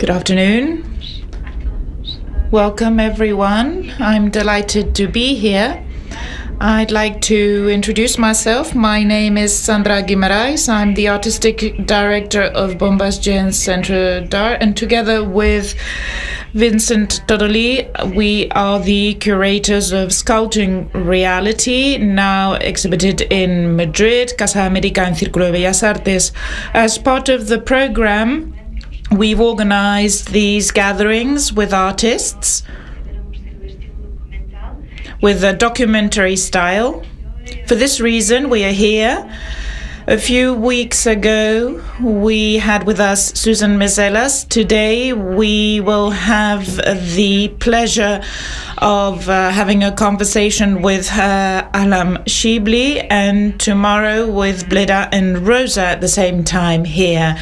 Good afternoon. Welcome, everyone. I'm delighted to be here. I'd like to introduce myself. My name is Sandra Guimarães. I'm the artistic director of Bombas Centre d'Art, and together with Vincent Todoli, we are the curators of Sculpting Reality, now exhibited in Madrid, Casa América and Círculo de Bellas Artes. As part of the program, we've organized these gatherings with artists with a documentary style. For this reason, we are here. A few weeks ago, we had with us Susan Meselas. Today, we will have the pleasure of having a conversation with Ahlam Shibli, and tomorrow with Bleda and Rosa at the same time here,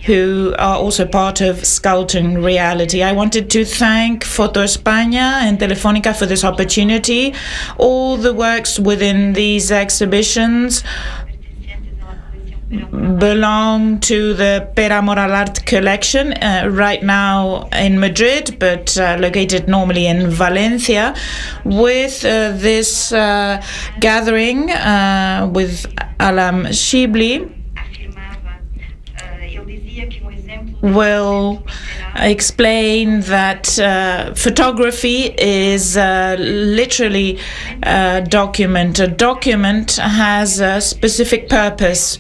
who are also part of Sculpting Reality. I wanted to thank PHotoESPAña and Telefónica for this opportunity. All the works within these exhibitions belong to the Pere Moral Art collection, right now in Madrid, but located normally in Valencia. With this gathering with Ahlam Shibli, will explain that photography is literally a document. A document has a specific purpose,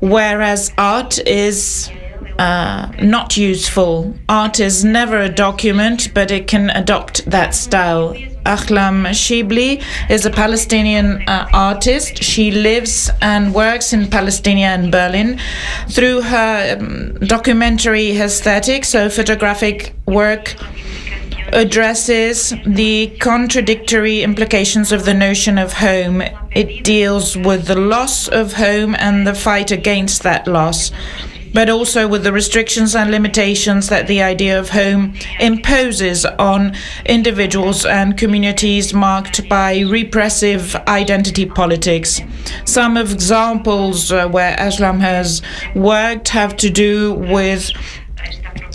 whereas art is not useful. Art is never a document, but it can adopt that style. Ahlam Shibli is a Palestinian artist. She lives and works in Palestine and Berlin. Through her documentary aesthetic, so photographic work addresses the contradictory implications of the notion of home. It deals with the loss of home and the fight against that loss, but also with the restrictions and limitations that the idea of home imposes on individuals and communities marked by repressive identity politics. Some examples where Ahlam has worked have to do with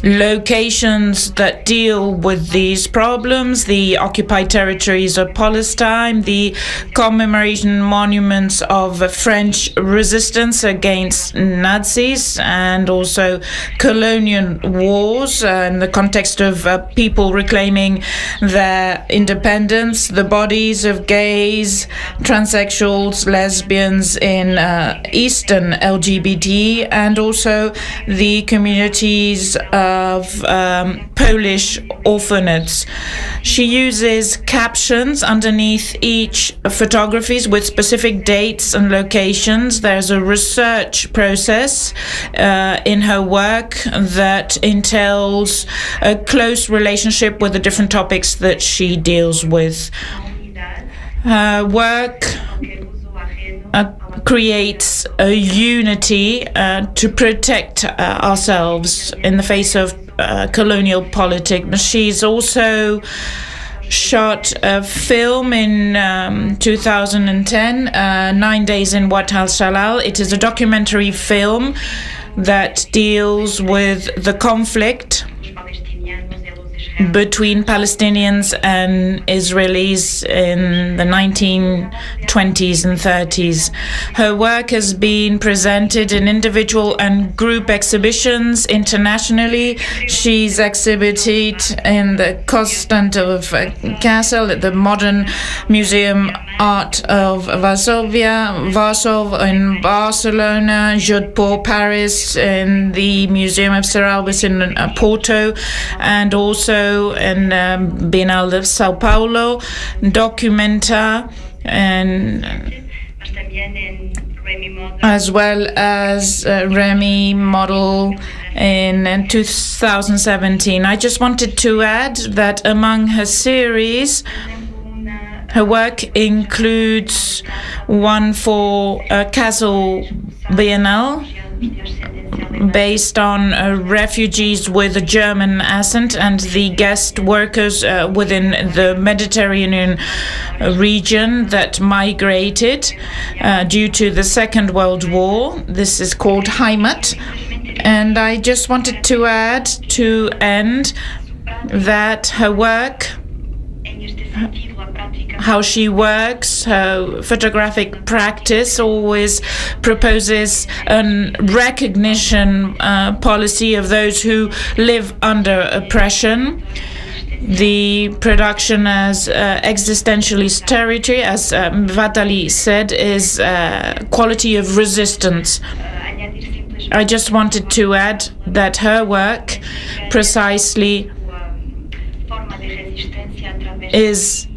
locations that deal with these problems: the occupied territories of Palestine, the commemoration monuments of French resistance against Nazis, and also colonial wars in the context of people reclaiming their independence, the bodies of gays, transsexuals, lesbians in Eastern LGBT, and also the communities of Polish orphanages. She uses captions underneath each photographies with specific dates and locations. There's a research process in her work that entails a close relationship with the different topics that she deals with. Her work creates a unity to protect ourselves in the face of colonial politics. She's also shot a film in 2010, 9 Days in Wad al-Shalal. It is a documentary film that deals with the conflict between Palestinians and Israelis in the 1920s and 30s. Her work has been presented in individual and group exhibitions internationally. She's exhibited in the Constantov Castle, at the Modern Museum Art of Warsaw, in Barcelona, Jodhpur, Paris, in the Museum of Serralbes in Porto, and also in Bienal of Sao Paulo, Documenta, and as well as Remy Model in 2017. I just wanted to add that among her series, her work includes one for Kassel Biennale, based on refugees with a German accent and the guest workers within the Mediterranean region that migrated due to the Second World War. This is called Heimat. And I just wanted to add to end that her work, how she works, her photographic practice always proposes a recognition policy of those who live under oppression. The production as existentialist territory, as Vatali said, is quality of resistance. I just wanted to add that her work precisely is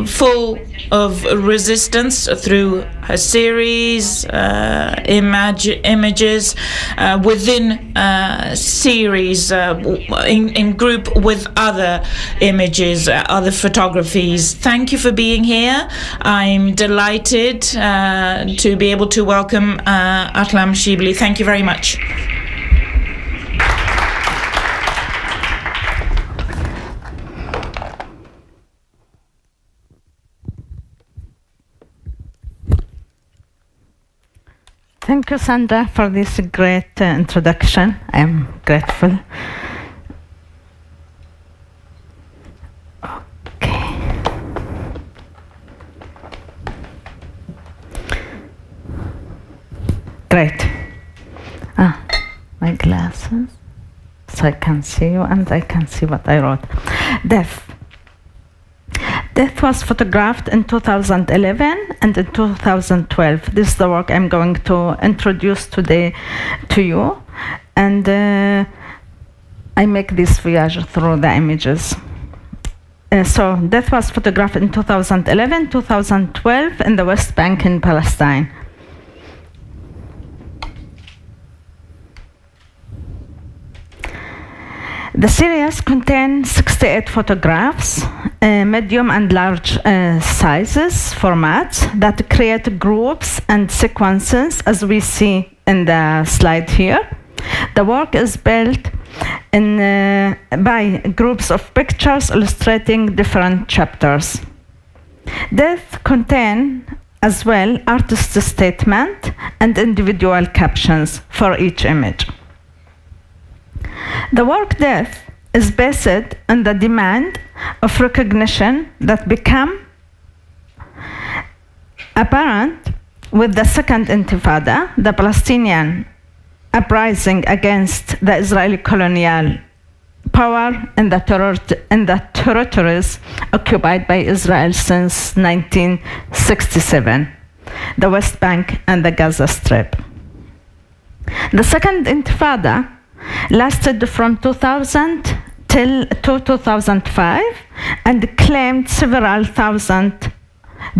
full of resistance through her series, images within series, in group with other images, other photographies. Thank you for being here. I'm delighted to be able to welcome Ahlam Shibli. Thank you very much. Thank you, Sandra, for this great introduction. I am grateful. Okay. Great. My glasses, so I can see you and I can see what I wrote. Death. Death was photographed in 2011 and in 2012. This is the work I'm going to introduce today to you. And I make this voyage through the images. So death was photographed in 2011, 2012 in the West Bank in Palestine. The series contains 68 photographs, medium and large sizes, formats that create groups and sequences as we see in the slide here. The work is built by groups of pictures illustrating different chapters. Death contains as well artist statement and individual captions for each image. The work Death is based on the demand of recognition that became apparent with the Second Intifada, the Palestinian uprising against the Israeli colonial power in the territories occupied by Israel since 1967, the West Bank and the Gaza Strip. The Second Intifada lasted from 2000 till 2005 and claimed several thousand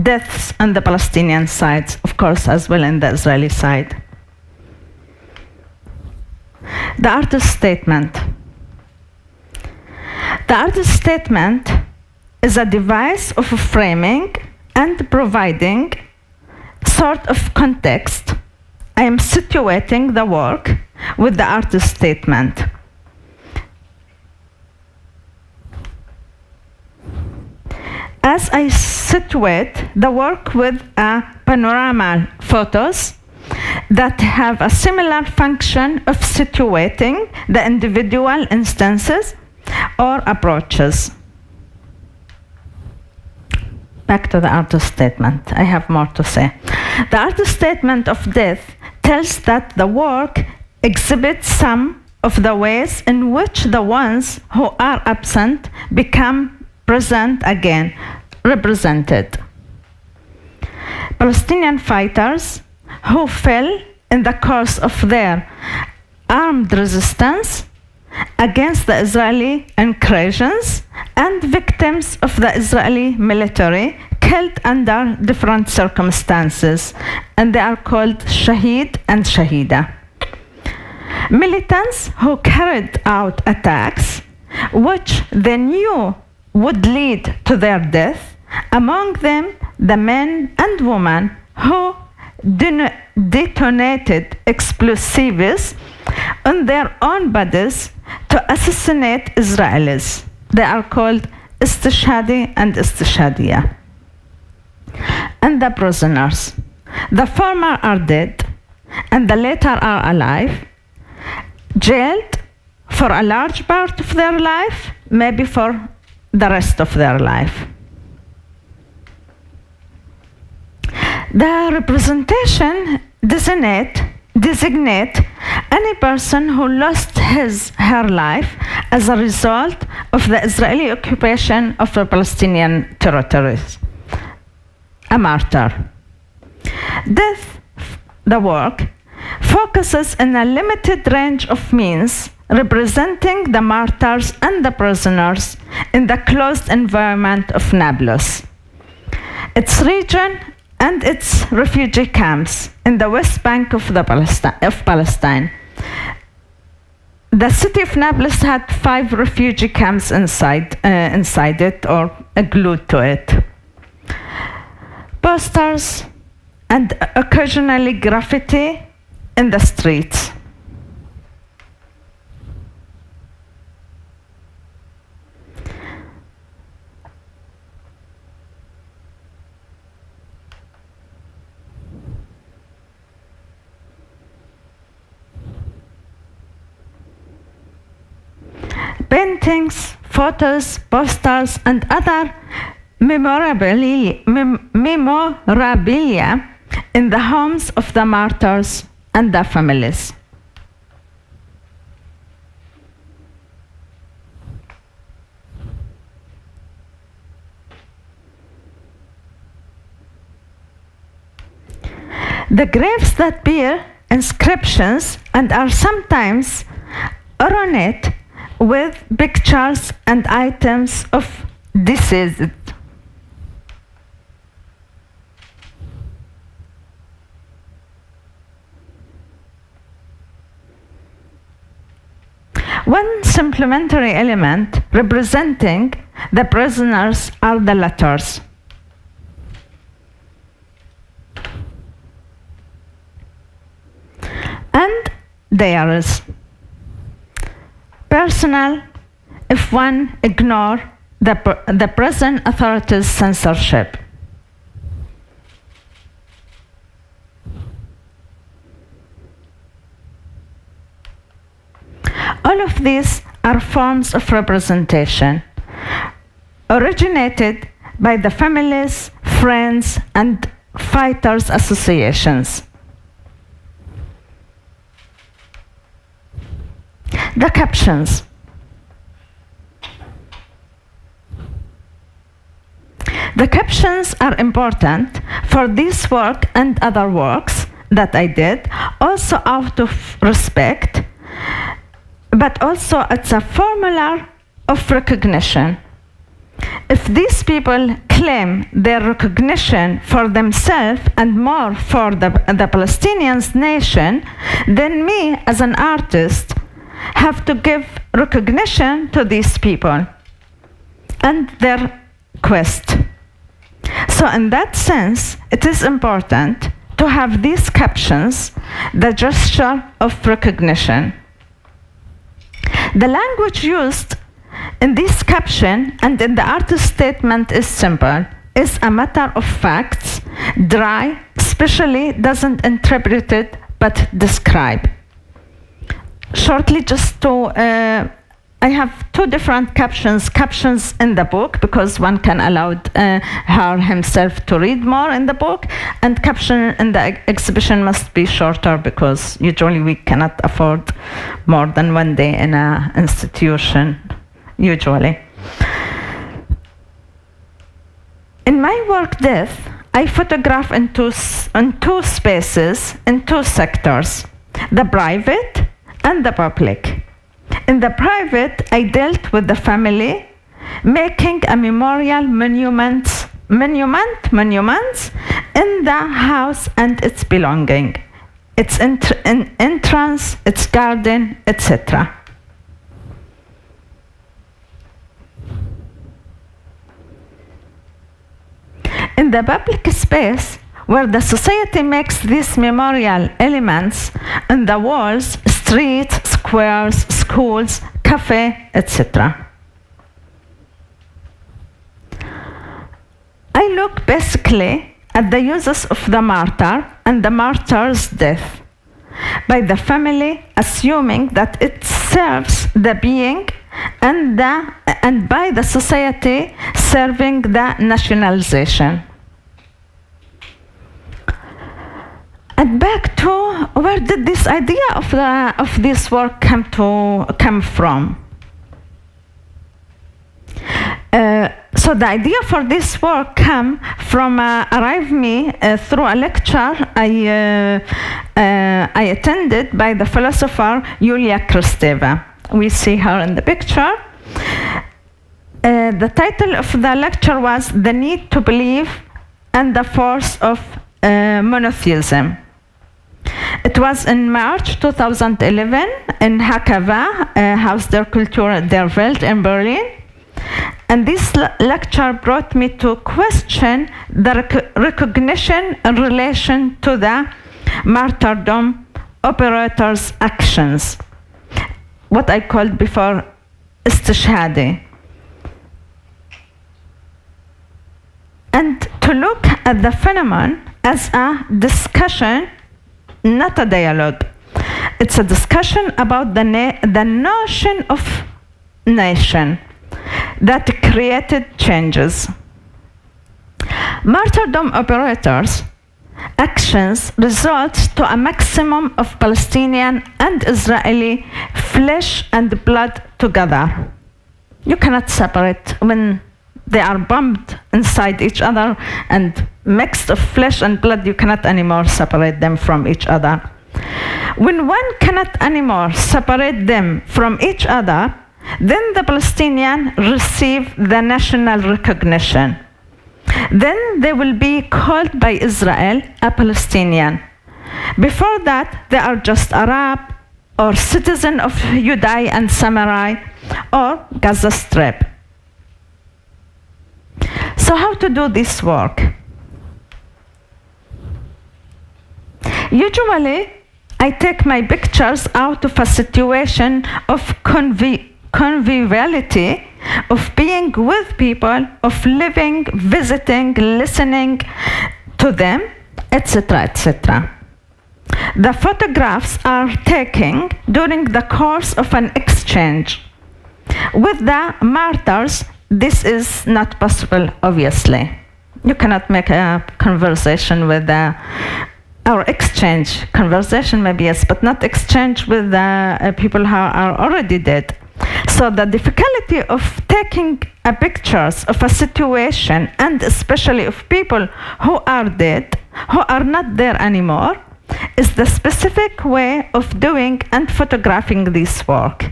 deaths on the Palestinian side, of course, as well in the Israeli side. The artist statement. The artist statement is a device of framing and providing sort of context. I am situating the work with the artist statement. As I situate the work with a panorama photos that have a similar function of situating the individual instances or approaches. Back to the artist statement. I have more to say. The artist statement of Death tells that the work exhibits some of the ways in which the ones who are absent become present again, represented. Palestinian fighters who fell in the course of their armed resistance against the Israeli incursions and victims of the Israeli military killed under different circumstances, and they are called Shaheed and Shahida. Militants who carried out attacks which they knew would lead to their death, among them the men and women who detonated explosives on their own bodies to assassinate Israelis. They are called Istishhadi and Istishhadiya. And the prisoners. The former are dead and the latter are alive, jailed for a large part of their life, maybe for the rest of their life. The representation designate any person who lost her life as a result of the Israeli occupation of the Palestinian territories. A martyr. Death, the work, focuses in a limited range of means representing the martyrs and the prisoners in the closed environment of Nablus, its region and its refugee camps in the West Bank of Palestine. The city of Nablus had 5 refugee camps inside it or glued to it. Posters and occasionally graffiti in the streets. Paintings, photos, posters, and other memorabilia in the homes of the martyrs and their families. The graves that bear inscriptions and are sometimes ornate with pictures and items of deceased. One supplementary element representing the prisoners are the letters. And diaries. Personal, if one ignores the prison authorities' censorship. All of these are forms of representation, originated by the families, friends, and fighters' associations. The captions. The captions are important for this work and other works that I did, also out of respect, but also it's a formula of recognition. If these people claim their recognition for themselves and more for the Palestinians nation, then me as an artist have to give recognition to these people and their quest. So in that sense, it is important to have these captions, the gesture of recognition. The language used in this caption and in the artist's statement is simple, is a matter of facts, dry, especially doesn't interpret it but describe. Shortly, just to, I have 2 different captions in the book because one can allow her himself to read more in the book, and caption in the exhibition must be shorter because usually we cannot afford more than 1 day in an institution, usually. In my work, Death, I photograph in two spaces, in 2 sectors, the private and the public. In the private, I dealt with the family, making a memorial monuments in the house and its belonging, its entrance, its garden, etc. In the public space, where the society makes these memorial elements on the walls, streets, squares, schools, cafe, etc. I look basically at the uses of the martyr and the martyr's death, by the family, assuming that it serves the being, and by the society serving the nationalization. And back to where did this idea of this work come from? So the idea for this work arrived me through a lecture I attended by the philosopher Yulia Kristeva. We see her in the picture. The title of the lecture was "The Need to Believe and the Force of Monotheism." It was in March 2011 in Hakava, Haus der Kultur der Welt in Berlin. And this lecture brought me to question the recognition in relation to the martyrdom operators' actions, what I called before istishhadi. And to look at the phenomenon as a discussion, not a dialogue. It's a discussion about the notion of nation that created changes. Martyrdom operators' actions result to a maximum of Palestinian and Israeli flesh and blood together. You cannot separate when they are bombed inside each other and mixed of flesh and blood. You cannot anymore separate them from each other. When one cannot anymore separate them from each other, then the Palestinians receive the national recognition. Then they will be called by Israel a Palestinian. Before that, they are just Arab or citizen of Yudai and Samaria or Gaza Strip. So how to do this work? Usually, I take my pictures out of a situation of conviviality, of being with people, of living, visiting, listening to them, etc., etc. The photographs are taken during the course of an exchange. With the martyrs, this is not possible, obviously. You cannot make a conversation with or exchange. Conversation maybe yes, but not exchange with people who are already dead. So the difficulty of taking pictures of a situation, and especially of people who are dead, who are not there anymore, is the specific way of doing and photographing this work.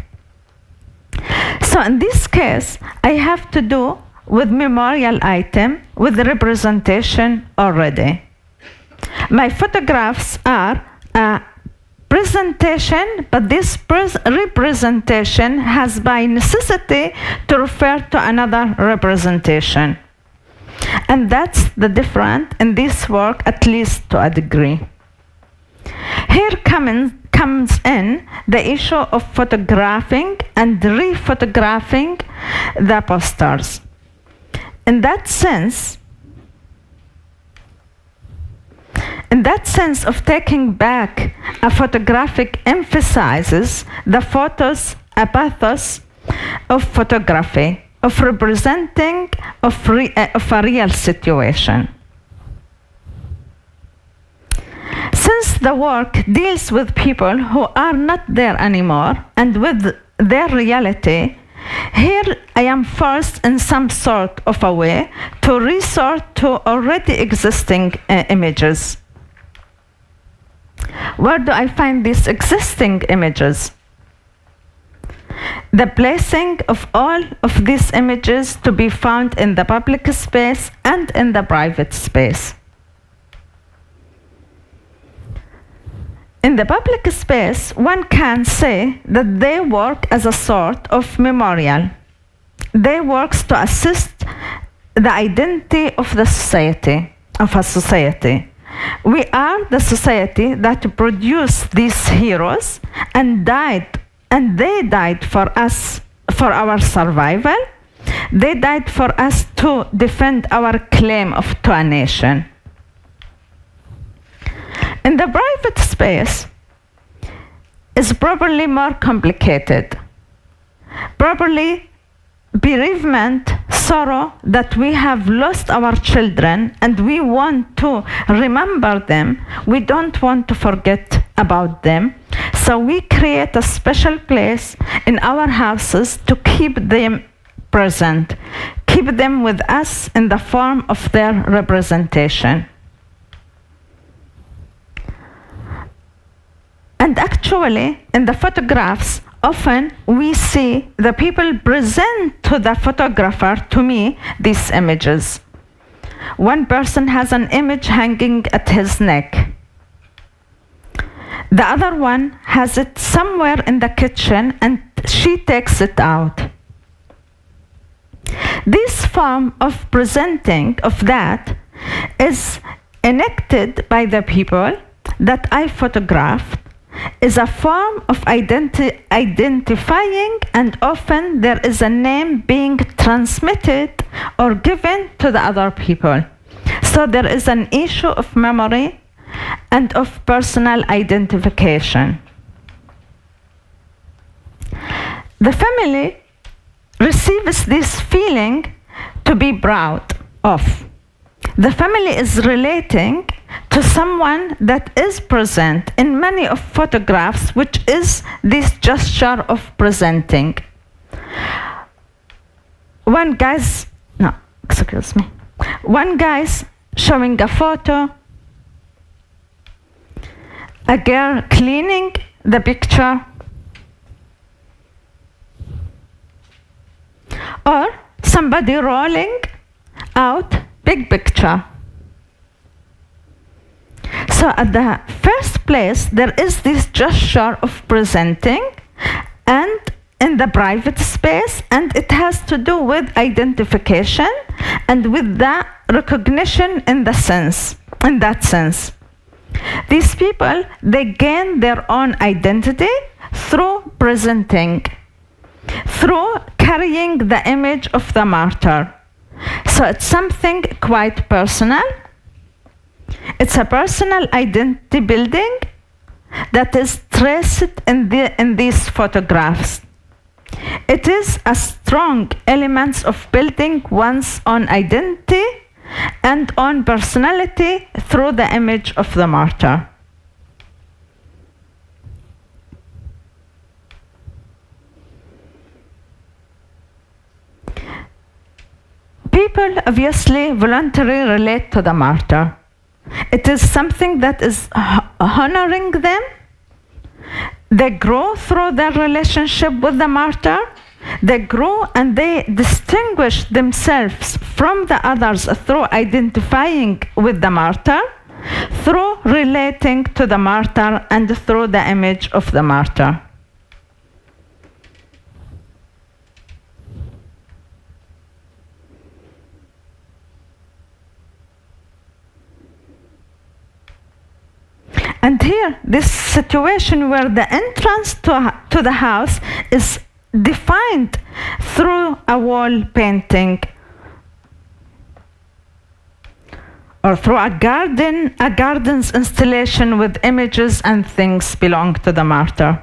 So in this case, I have to do with memorial item, with representation already. My photographs are a presentation, but this representation has by necessity to refer to another representation. And that's the difference in this work, at least to a degree. Here comes in the issue of photographing and re-photographing the posters. In that sense of taking back, a photographic emphasizes the photos, a pathos of photography, of representing of a real situation. Since the work deals with people who are not there anymore and with their reality, here I am forced in some sort of a way to resort to already existing images. Where do I find these existing images? The placing of all of these images to be found in the public space and in the private space. In the public space, one can say that they work as a sort of memorial. They work to assist the identity of the society, of a society. We are the society that produced these heroes and they died for us, for our survival. They died for us to defend our claim to a nation. In the private space, is probably more complicated. Probably bereavement, sorrow that we have lost our children and we want to remember them. We don't want to forget about them. So we create a special place in our houses to keep them present, keep them with us in the form of their representation. And actually, in the photographs, often we see the people present to the photographer, to me, these images. One person has an image hanging at his neck. The other one has it somewhere in the kitchen and she takes it out. This form of presenting of that is enacted by the people that I photographed, is a form of identifying, and often there is a name being transmitted or given to the other people. So there is an issue of memory and of personal identification. The family receives this feeling to be proud of. The family is relating to someone that is present in many of photographs, which is this gesture of presenting. One guy's showing a photo, a girl cleaning the picture, or somebody rolling out big picture. So at the first place, there is this gesture of presenting, and in the private space, and it has to do with identification and with the recognition in that sense. These people, they gain their own identity through presenting, through carrying the image of the martyr. So it's something quite personal. It's a personal identity building that is traced in these photographs. It is a strong element of building one's own identity and own personality through the image of the martyr. People obviously voluntarily relate to the martyr. It is something that is honoring them. They grow through their relationship with the martyr. They grow and they distinguish themselves from the others through identifying with the martyr, through relating to the martyr, and through the image of the martyr. And here, this situation where the entrance to the house is defined through a wall painting or through a garden's installation with images and things belong to the martyr.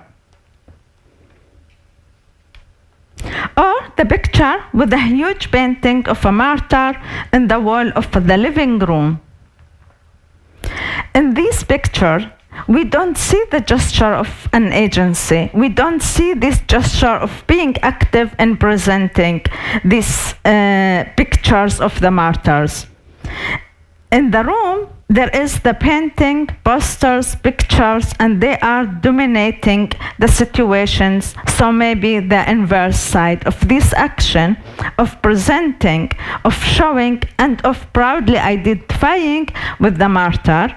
Or the picture with a huge painting of a martyr in the wall of the living room. In this picture, we don't see the gesture of an agency. We don't see this gesture of being active in presenting these pictures of the martyrs. In the room, there is the painting, posters, pictures, and they are dominating the situations. So maybe the inverse side of this action of presenting, of showing, and of proudly identifying with the martyr.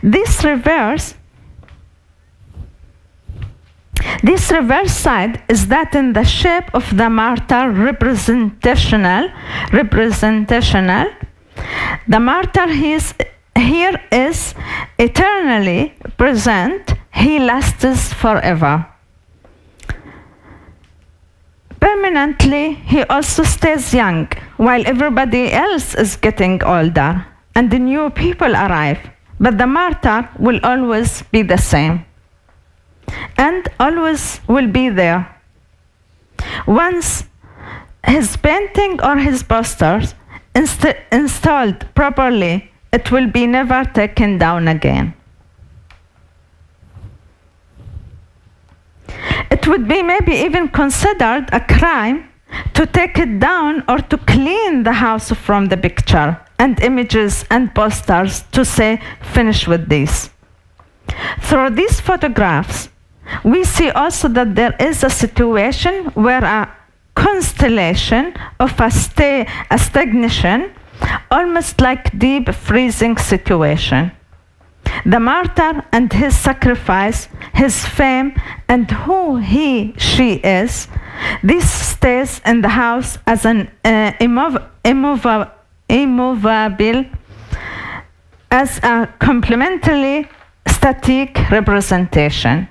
This reverse side is that in the shape of the martyr representational. The martyr here is eternally present. He lasts forever. Permanently, he also stays young, while everybody else is getting older, and the new people arrive. But the martyr will always be the same. and always will be there. Once his painting or his posters installed properly, it will be never taken down again. It would be maybe even considered a crime to take it down or to clean the house from the picture and images and posters to say, finish with this. Through these photographs, we see also that there is a situation where a constellation of a stagnation, almost like deep freezing situation. The martyr and his sacrifice, his fame, and who she is, this stays in the house as an immovable, as a complementary static representation.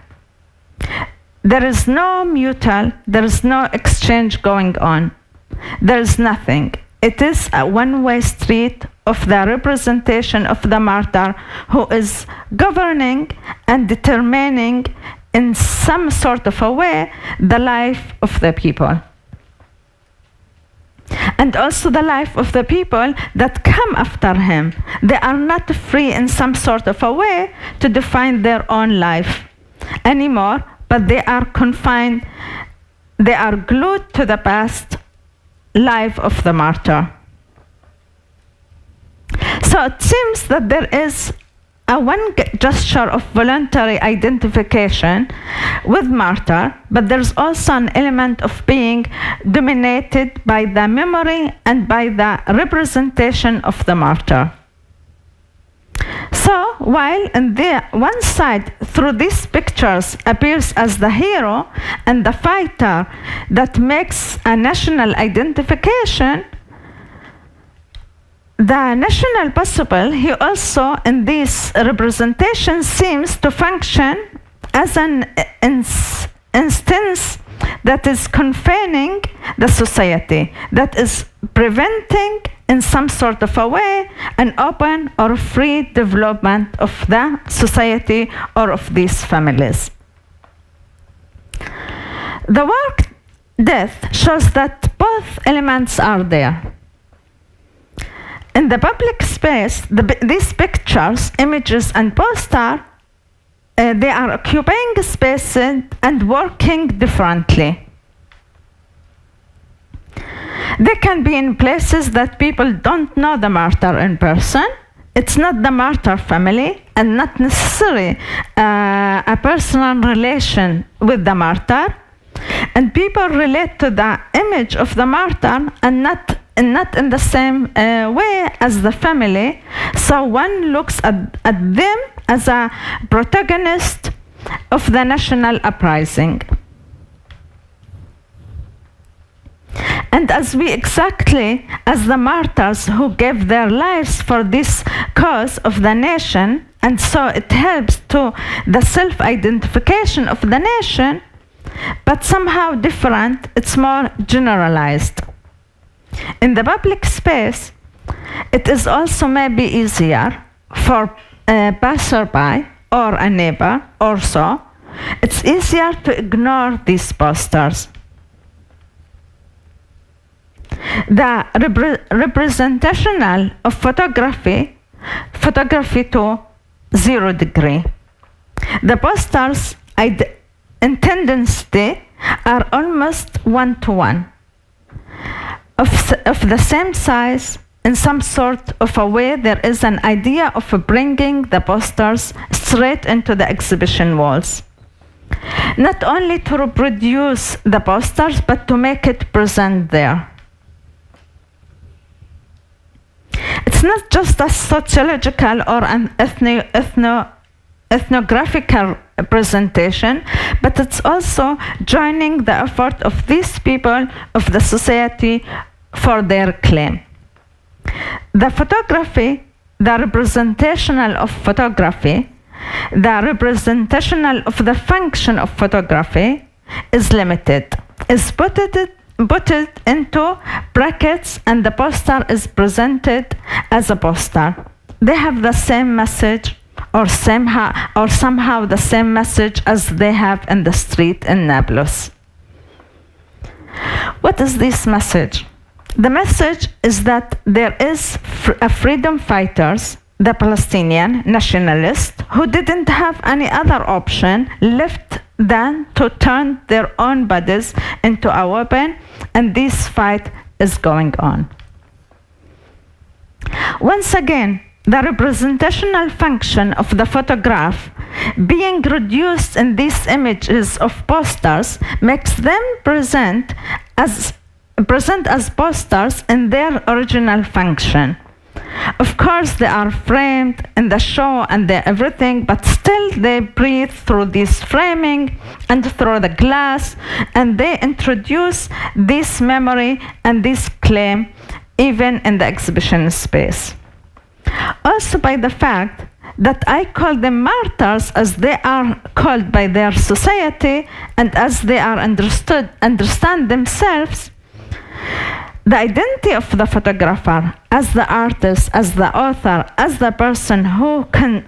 There is no mutual, there is no exchange going on. There is nothing. It is a one-way street of the representation of the martyr who is governing and determining in some sort of a way the life of the people. And also the life of the people that come after him. They are not free in some sort of a way to define their own life anymore, but they are confined, they are glued to the past life of the martyr. So it seems that there is a one gesture of voluntary identification with martyr, but there's also an element of being dominated by the memory and by the representation of the martyr. So while on the one side through these pictures appears as the hero and the fighter that makes a national identification, the national possible, he also in this representation seems to function as an instance that is confining the society, that is preventing in some sort of a way an open or free development of the society or of these families. The work Death shows that both elements are there. In the public space, these pictures, images, and posters, they are occupying space and working differently. They can be in places that people don't know the martyr in person. It's not the martyr family and not necessarily a personal relation with the martyr. And people relate to the image of the martyr and not in the same way as the family. So one looks at them as a protagonist of the national uprising. And as the martyrs who gave their lives for this cause of the nation, and so it helps to the self-identification of the nation, but somehow different, it's more generalized. In the public space, it is also maybe easier for a passerby or a neighbor or so. It's easier to ignore these posters. The representational of photography to 0 degree. The posters in tendency are almost 1-to-1, of the same size. In some sort of a way, there is an idea of bringing the posters straight into the exhibition walls. Not only to reproduce the posters, but to make it present there. It's not just a sociological or an ethnographical presentation, but it's also joining the effort of these people of the society for their claim. The photography, the representational of photography, the representational of the function of photography is limited, is put into brackets, and the poster is presented as a poster. They have the same message or somehow the same message as they have in the street in Nablus. What is this message? The message is that there is freedom fighters, the Palestinian nationalists, who didn't have any other option left than to turn their own bodies into a weapon, and this fight is going on. Once again, the representational function of the photograph being reduced in these images of posters makes them present as posters in their original function. Of course, they are framed in the show and everything, but still they breathe through this framing and through the glass, and they introduce this memory and this claim even in the exhibition space. Also by the fact that I call them martyrs as they are called by their society and as they are understand themselves, the identity of the photographer as the artist, as the author, as the person who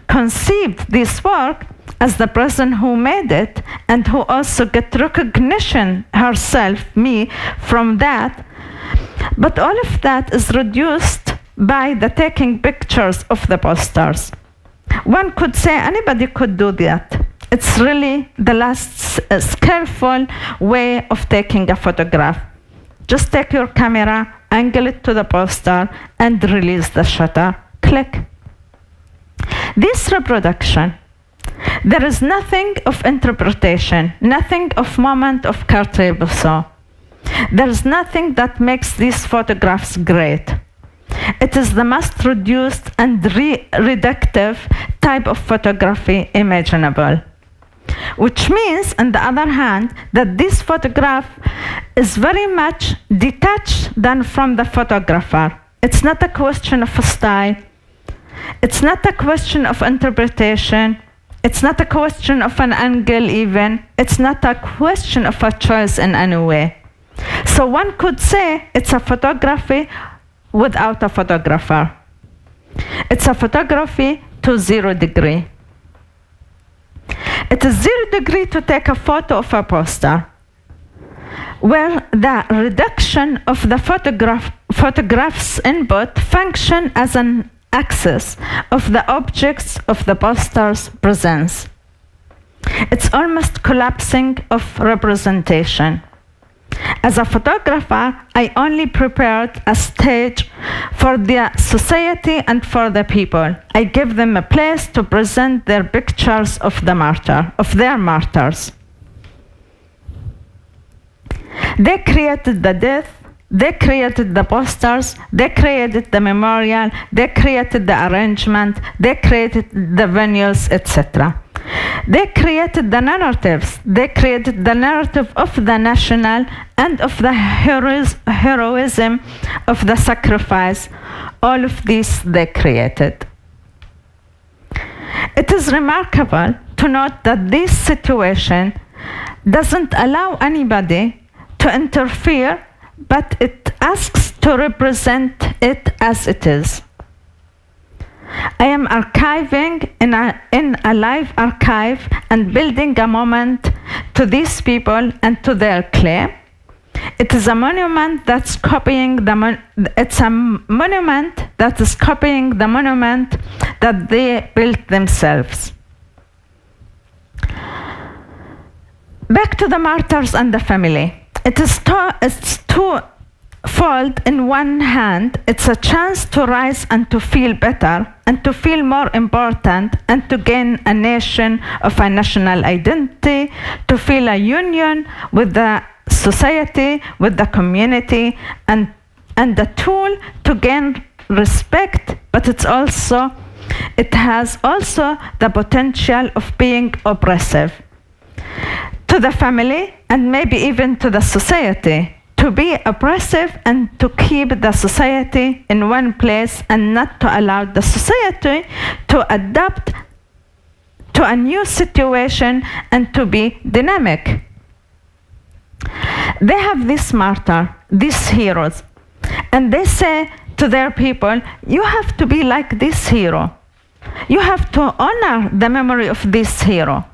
conceived this work, as the person who made it and who also get recognition herself, me, from that. But all of that is reduced by the taking pictures of the posters. One could say anybody could do that. It's really the last skillful way of taking a photograph. Just take your camera, angle it to the poster, and release the shutter. Click. This reproduction, there is nothing of interpretation, nothing of moment of Cartier-Bresson. There is nothing that makes these photographs great. It is the most reduced and reductive type of photography imaginable. Which means, on the other hand, that this photograph is very much detached than from the photographer. It's not a question of a style. It's not a question of interpretation. It's not a question of an angle even. It's not a question of a choice in any way. So one could say it's a photography without a photographer. It's a photography to 0 degree. It is 0 degree to take a photo of a poster, where the reduction of the photograph's input function as an axis of the objects of the poster's presence. It's almost collapsing of representation. As a photographer, I only prepared a stage for the society and for the people. I give them a place to present their pictures of their martyrs. They created the death, they created the posters, they created the memorial, they created the arrangement, they created the venues, etc. They created the narratives. They created the narrative of the national and of the heroism of the sacrifice. All of this they created. It is remarkable to note that this situation doesn't allow anybody to interfere, but it asks to represent it as it is. I am archiving in a live archive and building a monument to these people and to their claim. It is a monument that's copying it's a monument that is copying the monument that they built themselves. Back to the martyrs and the family. It's twofold. In one hand, it's a chance to rise and to feel better and to feel more important and to gain a nation of a national identity, to feel a union with the society, with the community, and the tool to gain respect, but it has also the potential of being oppressive to the family and maybe even to the society, to be oppressive and to keep the society in one place and not to allow the society to adapt to a new situation and to be dynamic. They have this martyr, these heroes, and they say to their people, you have to be like this hero. You have to honor the memory of this hero.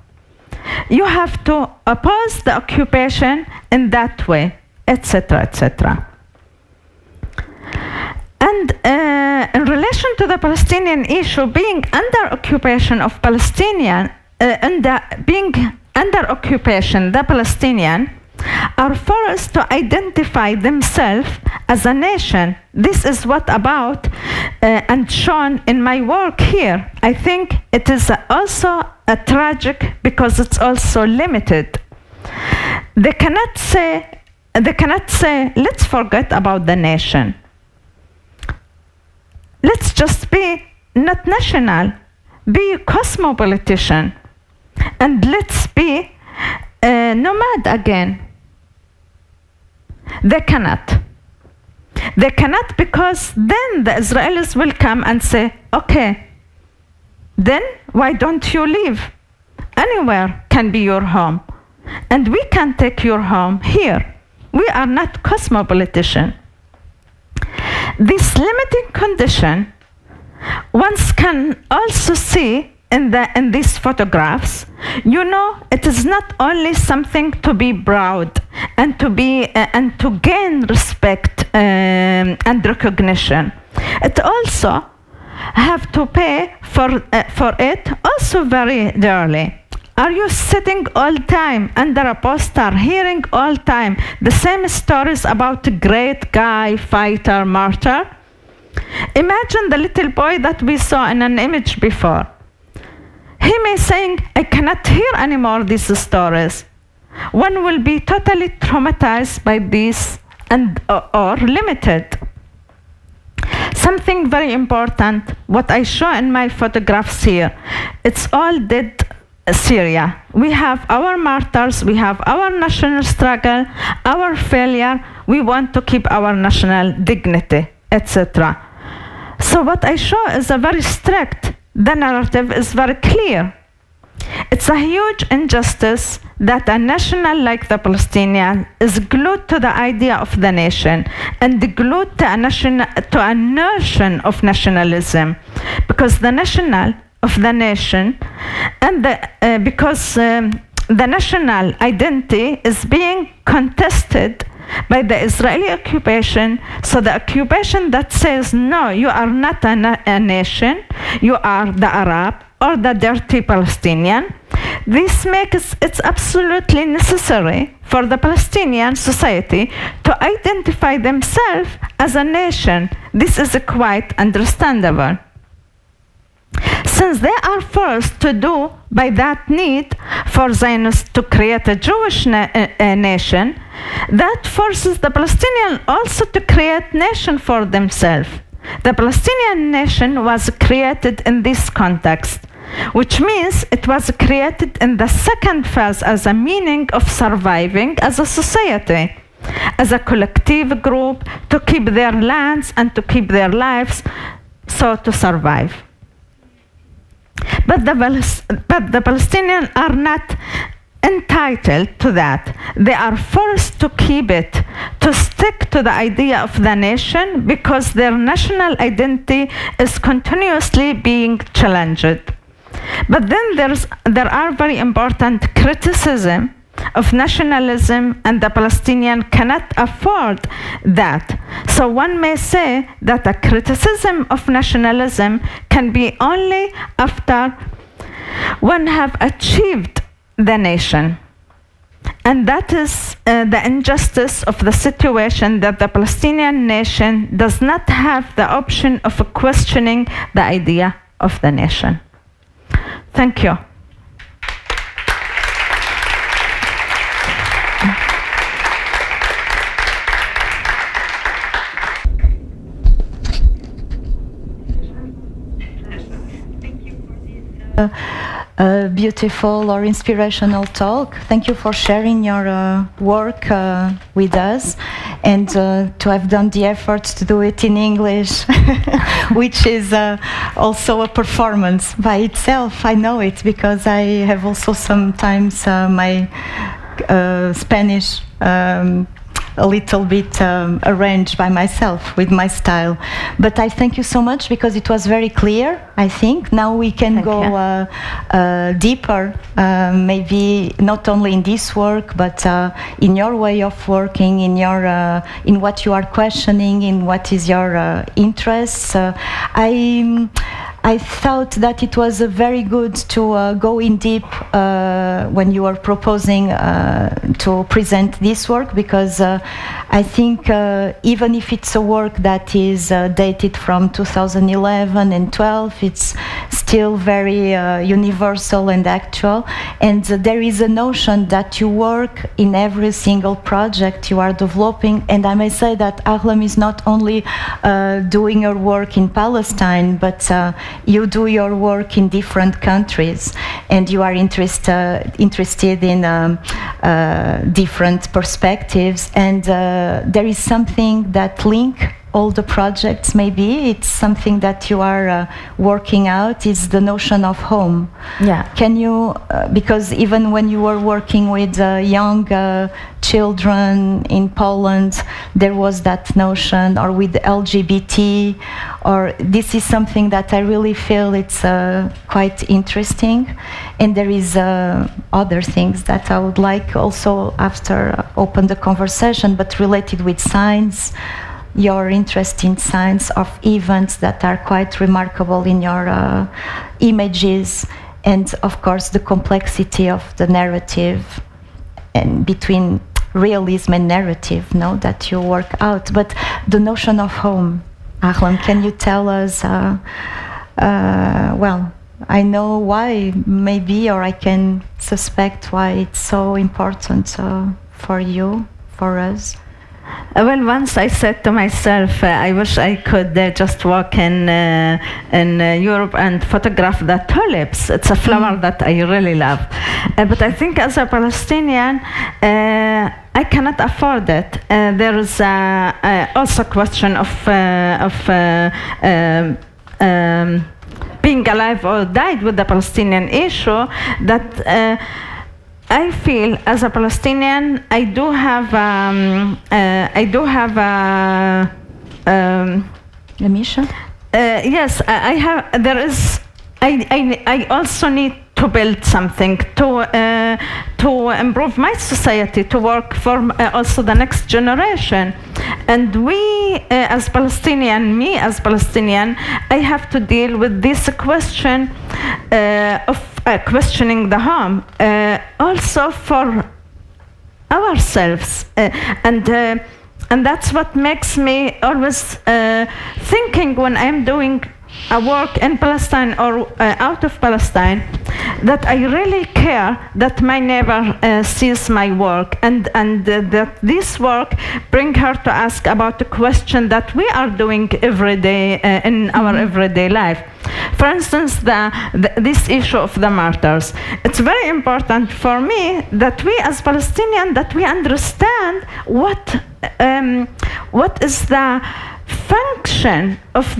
You have to oppose the occupation in that way, etc., etc. And in relation to the Palestinian issue, being under occupation of Palestinian, being under occupation, the Palestinian are forced to identify themselves as a nation. This is what about and shown in my work here. I think it is also a tragic because it's also limited. They cannot say, let's forget about the nation. Let's just be not national, be cosmopolitan, and let's be nomad again. They cannot. They cannot, because then the Israelis will come and say, okay, then why don't you live? Anywhere can be your home. And we can take your home here. We are not cosmopolitan. This limiting condition, one can also see in these photographs. You know, it is not only something to be proud and to be and to gain respect and recognition. It also have to pay for it also very dearly. Are you sitting all time under a poster, hearing all time the same stories about a great guy, fighter, martyr? Imagine the little boy that we saw in an image before. He may saying, I cannot hear anymore these stories. One will be totally traumatized by this and or limited. Something very important, what I show in my photographs here, it's all dead Syria. We have our martyrs, we have our national struggle, our failure, we want to keep our national dignity, etc. So what I show is a very strict, the narrative is very clear. It's a huge injustice that a national like the Palestinian is glued to the idea of the nation and glued to a notion of nationalism, because the national of the nation and because the national identity is being contested by the Israeli occupation. So the occupation that says, no, you are not a nation, you are the Arab or the dirty Palestinian. This makes it absolutely necessary for the Palestinian society to identify themselves as a nation. This is quite understandable. Since they are forced to do by that need for Zionists to create a Jewish nation, that forces the Palestinian also to create nation for themselves. The Palestinian nation was created in this context, which means it was created in the second phase as a meaning of surviving as a society, as a collective group, to keep their lands and to keep their lives, so to survive. But the Palestinians are not entitled to that. They are forced to keep it, to stick to the idea of the nation, because their national identity is continuously being challenged. But then there are very important criticism of nationalism, and the Palestinian cannot afford that. So one may say that a criticism of nationalism can be only after one have achieved the nation. And that is the injustice of the situation, that the Palestinian nation does not have the option of questioning the idea of the nation. Thank you. Beautiful or inspirational talk. Thank you for sharing your work with us, and to have done the effort to do it in English, which is also a performance by itself. I know it because I have also sometimes my Spanish a little bit arranged by myself with my style. But I thank you so much because it was very clear, I think. Now we can go deeper, maybe not only in this work, but in your way of working, in your in what you are questioning, in what is your interests. I thought that it was very good to go in deep when you were proposing to present this work, because I think even if it's a work that is dated from 2011 and 12, it's still very universal and actual. And there is a notion that you work in every single project you are developing. And I may say that Ahlam is not only doing your work in Palestine, but you do your work in different countries, and you are interested in different perspectives, and there is something that link all the projects. Maybe it's something that you are working out, is the notion of home. Yeah. Can you, because even when you were working with young children in Poland, there was that notion, or with LGBT, or this is something that I really feel it's quite interesting. And there is other things that I would like also after open the conversation, but related with science, your interest in science of events that are quite remarkable in your images, and of course the complexity of the narrative and between realism and narrative, no, that you work out. But the notion of home, Ahlam, can you tell us, well, I know why maybe, or I can suspect why it's so important for you, for us. Well, once I said to myself, I wish I could just walk in Europe and photograph the tulips. It's a flower that I really love. But I think as a Palestinian, I cannot afford it. There is also a question of being alive or died with the Palestinian issue, that I feel as a Palestinian, I do have a mission. Yes, I have. There is. I also need to build something to improve my society, to work for also the next generation. And we, as Palestinian, me as Palestinian, I have to deal with this question of questioning the home, also for ourselves, and that's what makes me always thinking when I'm doing a work in Palestine or out of Palestine, that I really care that my neighbor sees my work, and that this work bring her to ask about the question that we are doing every day in our everyday life. For instance, this issue of the martyrs. It's very important for me that we as Palestinians, that we understand what is the function of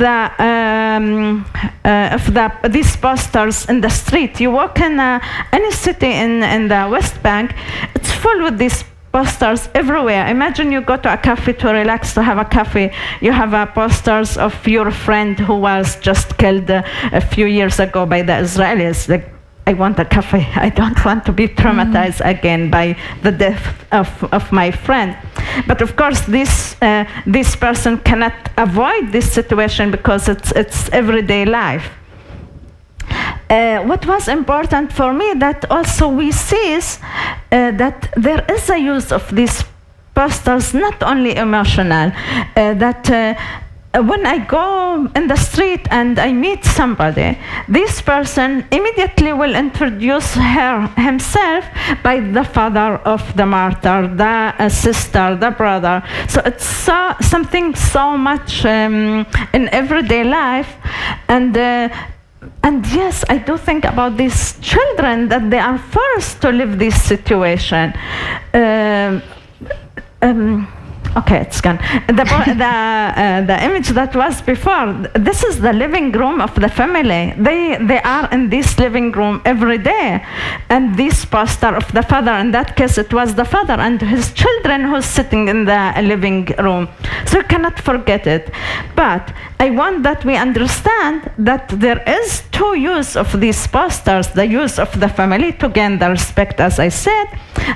these posters in the street. You walk in any city in the West Bank, it's full with these posters everywhere. Imagine you go to a cafe to relax, to have a coffee. You have posters of your friend who was just killed a few years ago by the Israelis. Like, I want a coffee. I don't want to be traumatized again by the death of my friend. But of course, this person cannot avoid this situation because it's everyday life. What was important for me, that also we see that there is a use of these posters, not only emotional, that when I go in the street and I meet somebody, this person immediately will introduce himself by the father of the martyr, the sister, the brother. So it's something so much in everyday life. And yes, I do think about these children, that they are forced to live this situation. Okay, it's gone. The image that was before, this is the living room of the family. They are in this living room every day. And this poster of the father, in that case it was the father and his children who's sitting in the living room. So you cannot forget it. But I want that we understand that there is two use of these posters, the use of the family to gain the respect, as I said,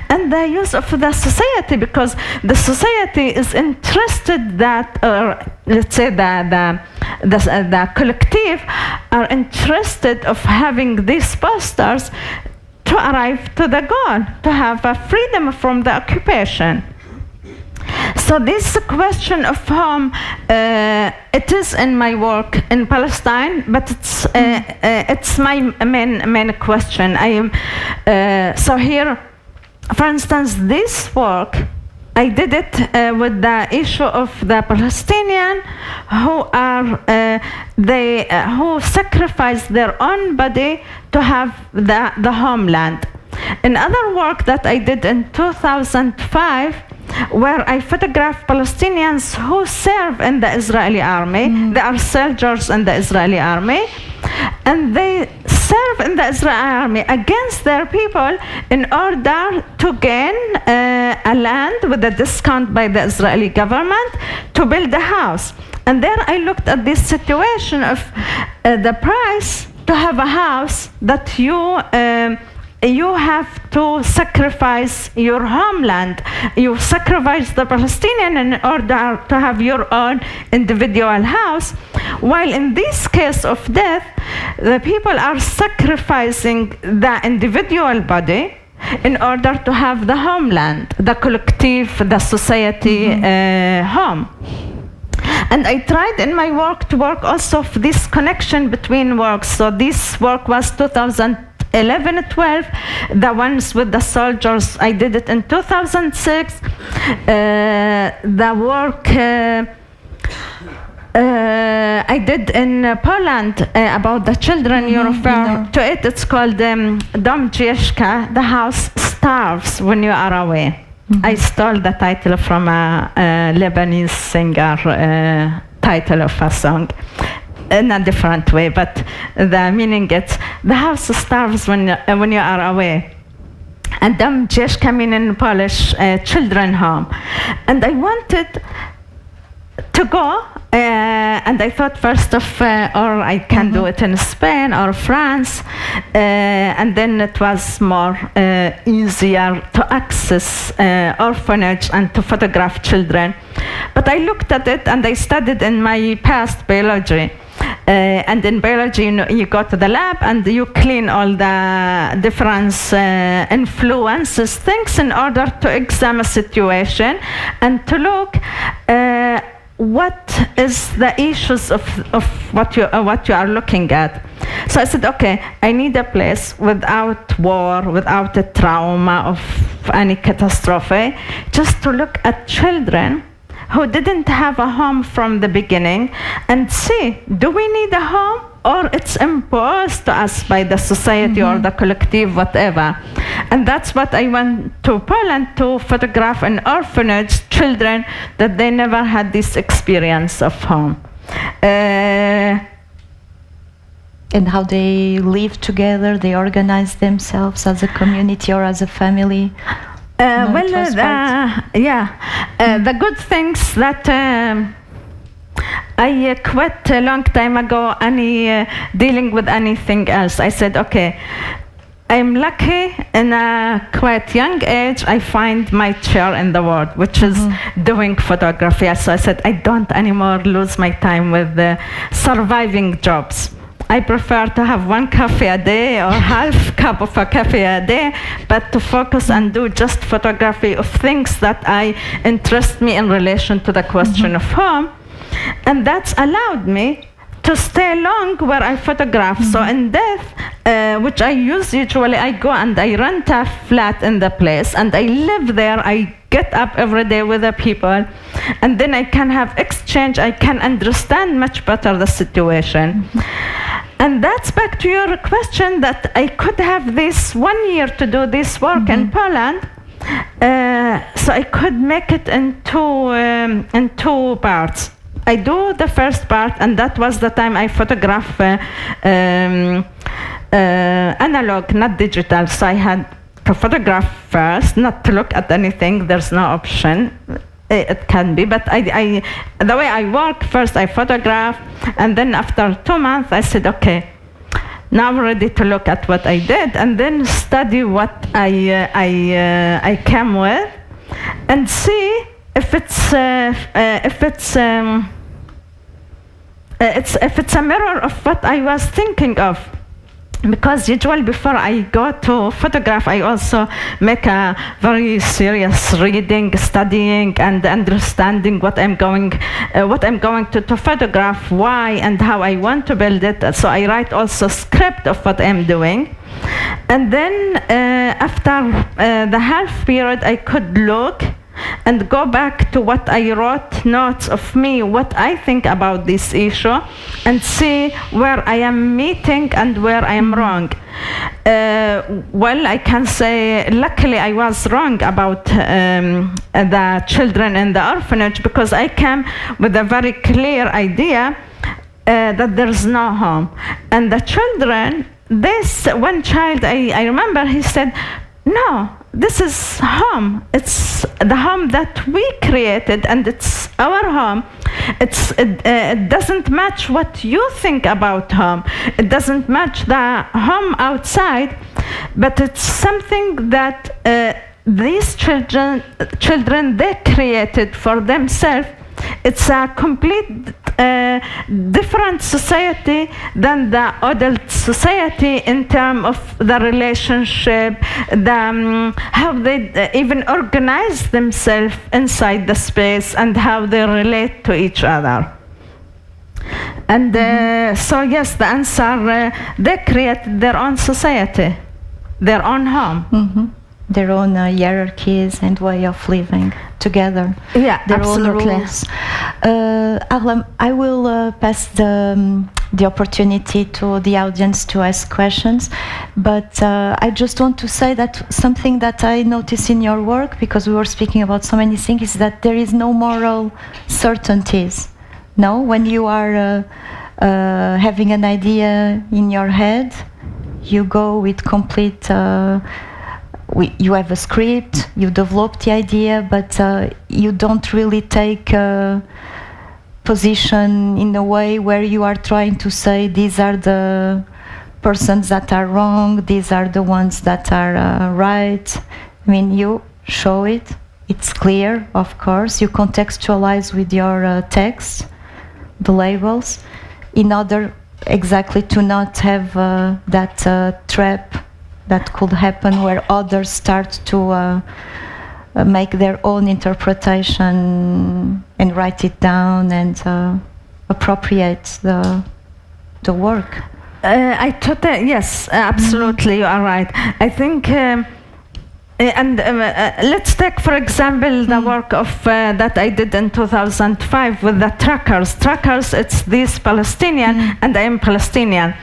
and the use of the society, because the society is interested that, or let's say the collective are interested of having these posters to arrive to the goal, to have a freedom from the occupation. So this question of home, it is in my work in Palestine, but it's my main question. So here, for instance, this work, I did it with the issue of the Palestinian who sacrifice their own body to have the homeland. Another work that I did in 2005, where I photographed Palestinians who serve in the Israeli army. They are soldiers in the Israeli army, and they serve in the Israeli army against their people in order to gain a land with a discount by the Israeli government to build a house. And then I looked at this situation of the price to have a house that you have to sacrifice your homeland. You sacrifice the Palestinian in order to have your own individual house, while in this case of death, the people are sacrificing the individual body in order to have the homeland, the collective, the society home. And I tried in my work to work also of this connection between works. So this work was 2011-12, the ones with the soldiers, I did it in 2006. The work I did in Poland about the children you refer to it, it's called Dom Dziecka, the house starves when you are away. I stole the title from a Lebanese singer, title of a song, in a different way, but the meaning is the house starves when you are away. And Dom Dziecka mean in Polish children home. And I wanted to go, and I thought first of, or I can do it in Spain or France, and then it was more easier to access orphanage and to photograph children. But I looked at it and I studied in my past biology. And in biology, you go to the lab and you clean all the different influences, things in order to examine a situation and to look what is the issues of what you are looking at. So I said, okay, I need a place without war, without a trauma of any catastrophe, just to look at children who didn't have a home from the beginning and see, do we need a home or it's imposed to us by the society or the collective, whatever. And that's what I went to Poland to photograph an orphanage, children that they never had this experience of home. And how they live together, they organize themselves as a community or as a family. The good things that I quit a long time ago dealing with anything else. I said, okay, I'm lucky in a quite young age I find my chair in the world, which is doing photography. So I said, I don't anymore lose my time with surviving jobs. I prefer to have one coffee a day or half cup of a coffee a day, but to focus and do just photography of things that interest me in relation to the question of home. And that's allowed me to stay long where I photograph. So in death, which I use usually, I go and I rent a flat in the place and I live there. I get up every day with the people, and then I can have exchange. I can understand much better the situation. And that's back to your question that I could have this 1 year to do this work in Poland, So I could make it in two parts. I do the first part, and that was the time I photograph analog, not digital. So I had to photograph first, not to look at anything. There's no option. It can be, but the way I work, first I photograph, and then after 2 months I said, okay, now I'm ready to look at what I did, and then study what I came with, and see if it's a mirror of what I was thinking of. Because usually before I go to photograph, I also make a very serious reading, studying, and understanding what I'm going to photograph, why and how I want to build it. So I write also script of what I'm doing, and then after the half period, I could look and go back to what I wrote, notes of me, what I think about this issue, and see where I am meeting and where I am wrong. Well, I can say, luckily I was wrong about the children in the orphanage, because I came with a very clear idea that there's no home. And the children, one child, I remember, he said, no, this is home. It's the home that we created, and it's our home. It doesn't match what you think about home. It doesn't match the home outside, but it's something that these children they created for themselves. It's a complete different society than the adult society in terms of the relationship, how they even organize themselves inside the space, and how they relate to each other. And so yes, the answer, they created their own society, their own home. Their own hierarchies and way of living together. Yeah, their absolutely. own rules. Ahlam, I will pass the opportunity to the audience to ask questions, but I just want to say that something that I notice in your work, because we were speaking about so many things, is that there is no moral certainties. No, when you are having an idea in your head, you go with complete. You have a script, you develop the idea, but you don't really take a position in a way where you are trying to say these are the persons that are wrong, these are the ones that are right. I mean, you show it, it's clear, of course, you contextualize with your text, the labels, in order exactly to not have that trap that could happen where others start to make their own interpretation and write it down and appropriate the work. I totally, yes, absolutely, you are right. I think, let's take, for example, the work of that I did in 2005 with the truckers. Truckers, it's these Palestinian, and I am Palestinian.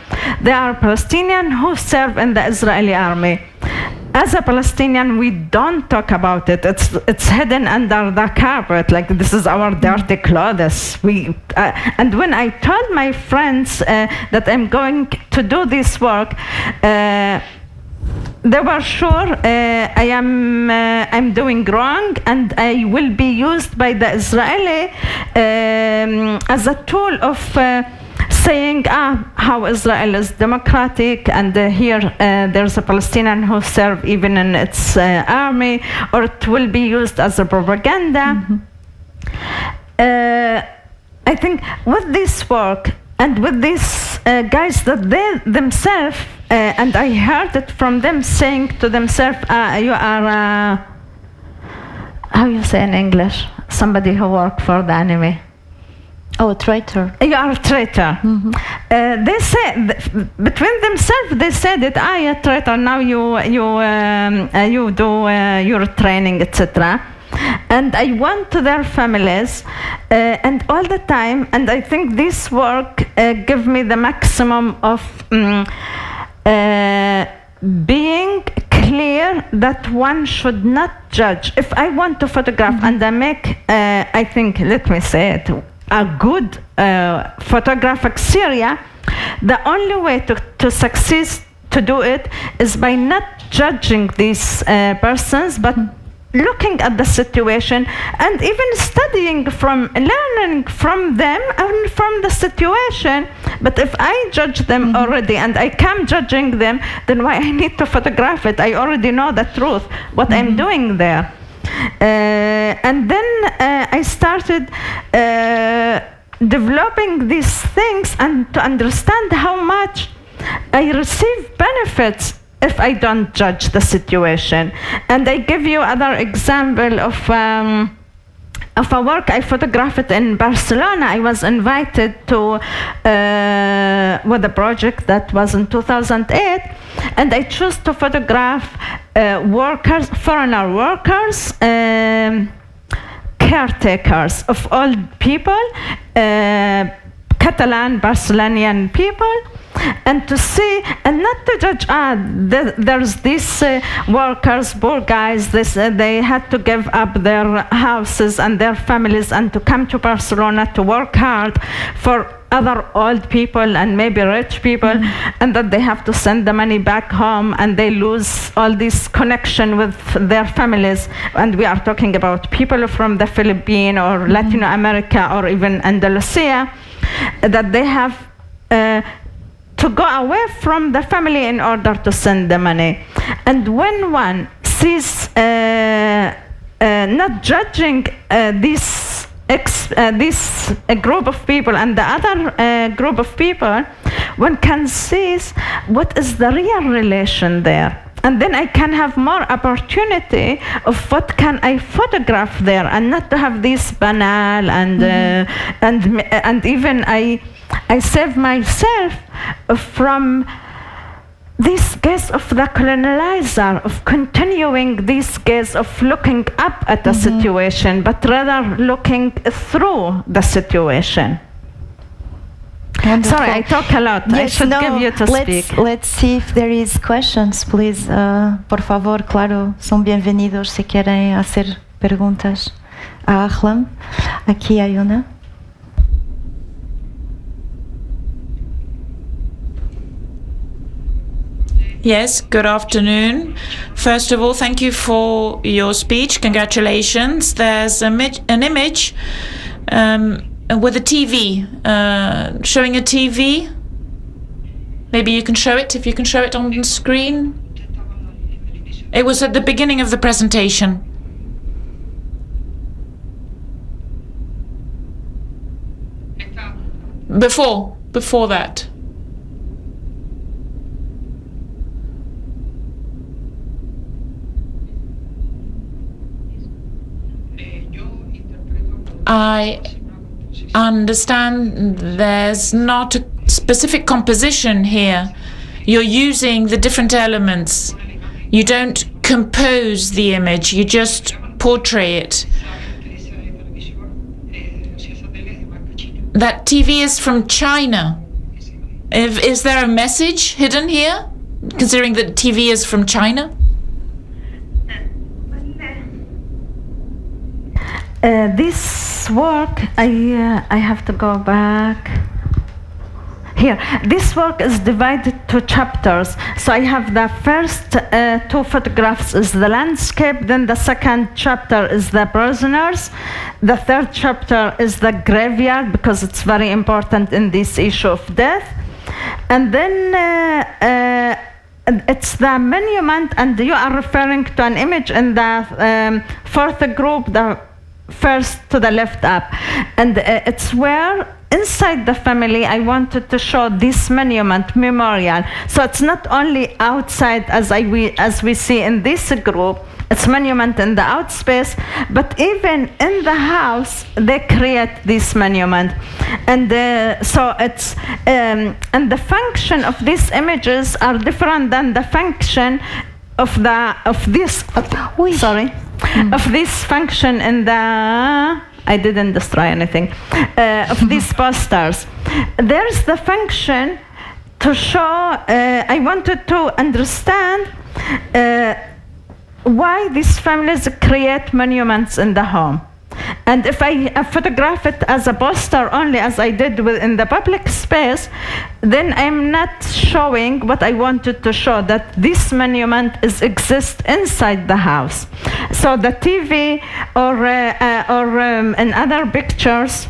They are Palestinian who serve in the Israeli army. As a Palestinian, we don't talk about it. It's hidden under the carpet, like this is our dirty clothes. And when I told my friends that I'm going to do this work, they were sure I'm doing wrong, and I will be used by the Israeli as a tool of saying how Israel is democratic, and here there's a Palestinian who serve even in its army, or it will be used as a propaganda. I think with this work and with these guys that they themselves, and I heard it from them saying to themselves, you are, how you say in English, somebody who worked for the enemy. Oh, a traitor. You are a traitor. They said, between themselves, they said that, you're a traitor, now you do your training, etc. And I went to their families, and all the time, and I think this work gave me the maximum of being clear clear that one should not judge. If I want to photograph and I make, I think, let me say it, a good photographic series, the only way to succeed to do it is by not judging these persons, but looking at the situation and even learning from them and from the situation. But if I judge them already and I come judging them, then why I need to photograph it? I already know the truth, what I'm doing there. And then I started developing these things and to understand how much I receive benefits if I don't judge the situation. And I give you other example of a work I photographed in Barcelona. I was invited to with a project that was in 2008, and I chose to photograph workers, foreigner workers, caretakers of old people, Catalan, Barcelonian people, and to see and not to judge. There's these workers, poor guys. They had to give up their houses and their families and to come to Barcelona to work hard for other old people and maybe rich people, and that they have to send the money back home and they lose all this connection with their families. And we are talking about people from the Philippines or Latin America or even Andalusia, that they have to go away from the family in order to send the money. And when one sees not judging this group of people and the other group of people, one can see what is the real relation there. And then I can have more opportunity of what can I photograph there, and not to have this banal and even I save myself from this gaze of the colonizer, of continuing this gaze of looking up at the situation, but rather looking through the situation. Wonderful. Sorry, I talk a lot. Yes, I should give you to speak. Let's see if there is questions, please. Por favor, claro, son bienvenidos si quieren hacer preguntas a Ahlam. Aquí hay una. Yes, good afternoon. First of all, thank you for your speech. Congratulations. There's an image with a TV, showing a TV. Maybe you can show it, if you can show it on the screen. It was at the beginning of the presentation. Before that. I understand there's not a specific composition here. You're using the different elements. You don't compose the image, you just portray it. That TV is from China. Is there a message hidden here, considering that TV is from China? This work, I have to go back. Here, this work is divided to chapters. So I have the first two photographs is the landscape, then the second chapter is the prisoners, the third chapter is the graveyard, because it's very important in this issue of death. And then it's the monument, and you are referring to an image in the fourth group, the first to the left up, and it's where inside the family I wanted to show this monument memorial. So it's not only outside as we see in this group, it's monument in the outspace, but even in the house they create this monument. And so it's and the function of these images are different than the function of this function in the, I didn't destroy anything, of these posters. There's the function to show, I wanted to understand why these families create monuments in the home. And if I photograph it as a poster only, as I did in the public space, then I'm not showing what I wanted to show, that this monument exists inside the house. So the TV or in other pictures,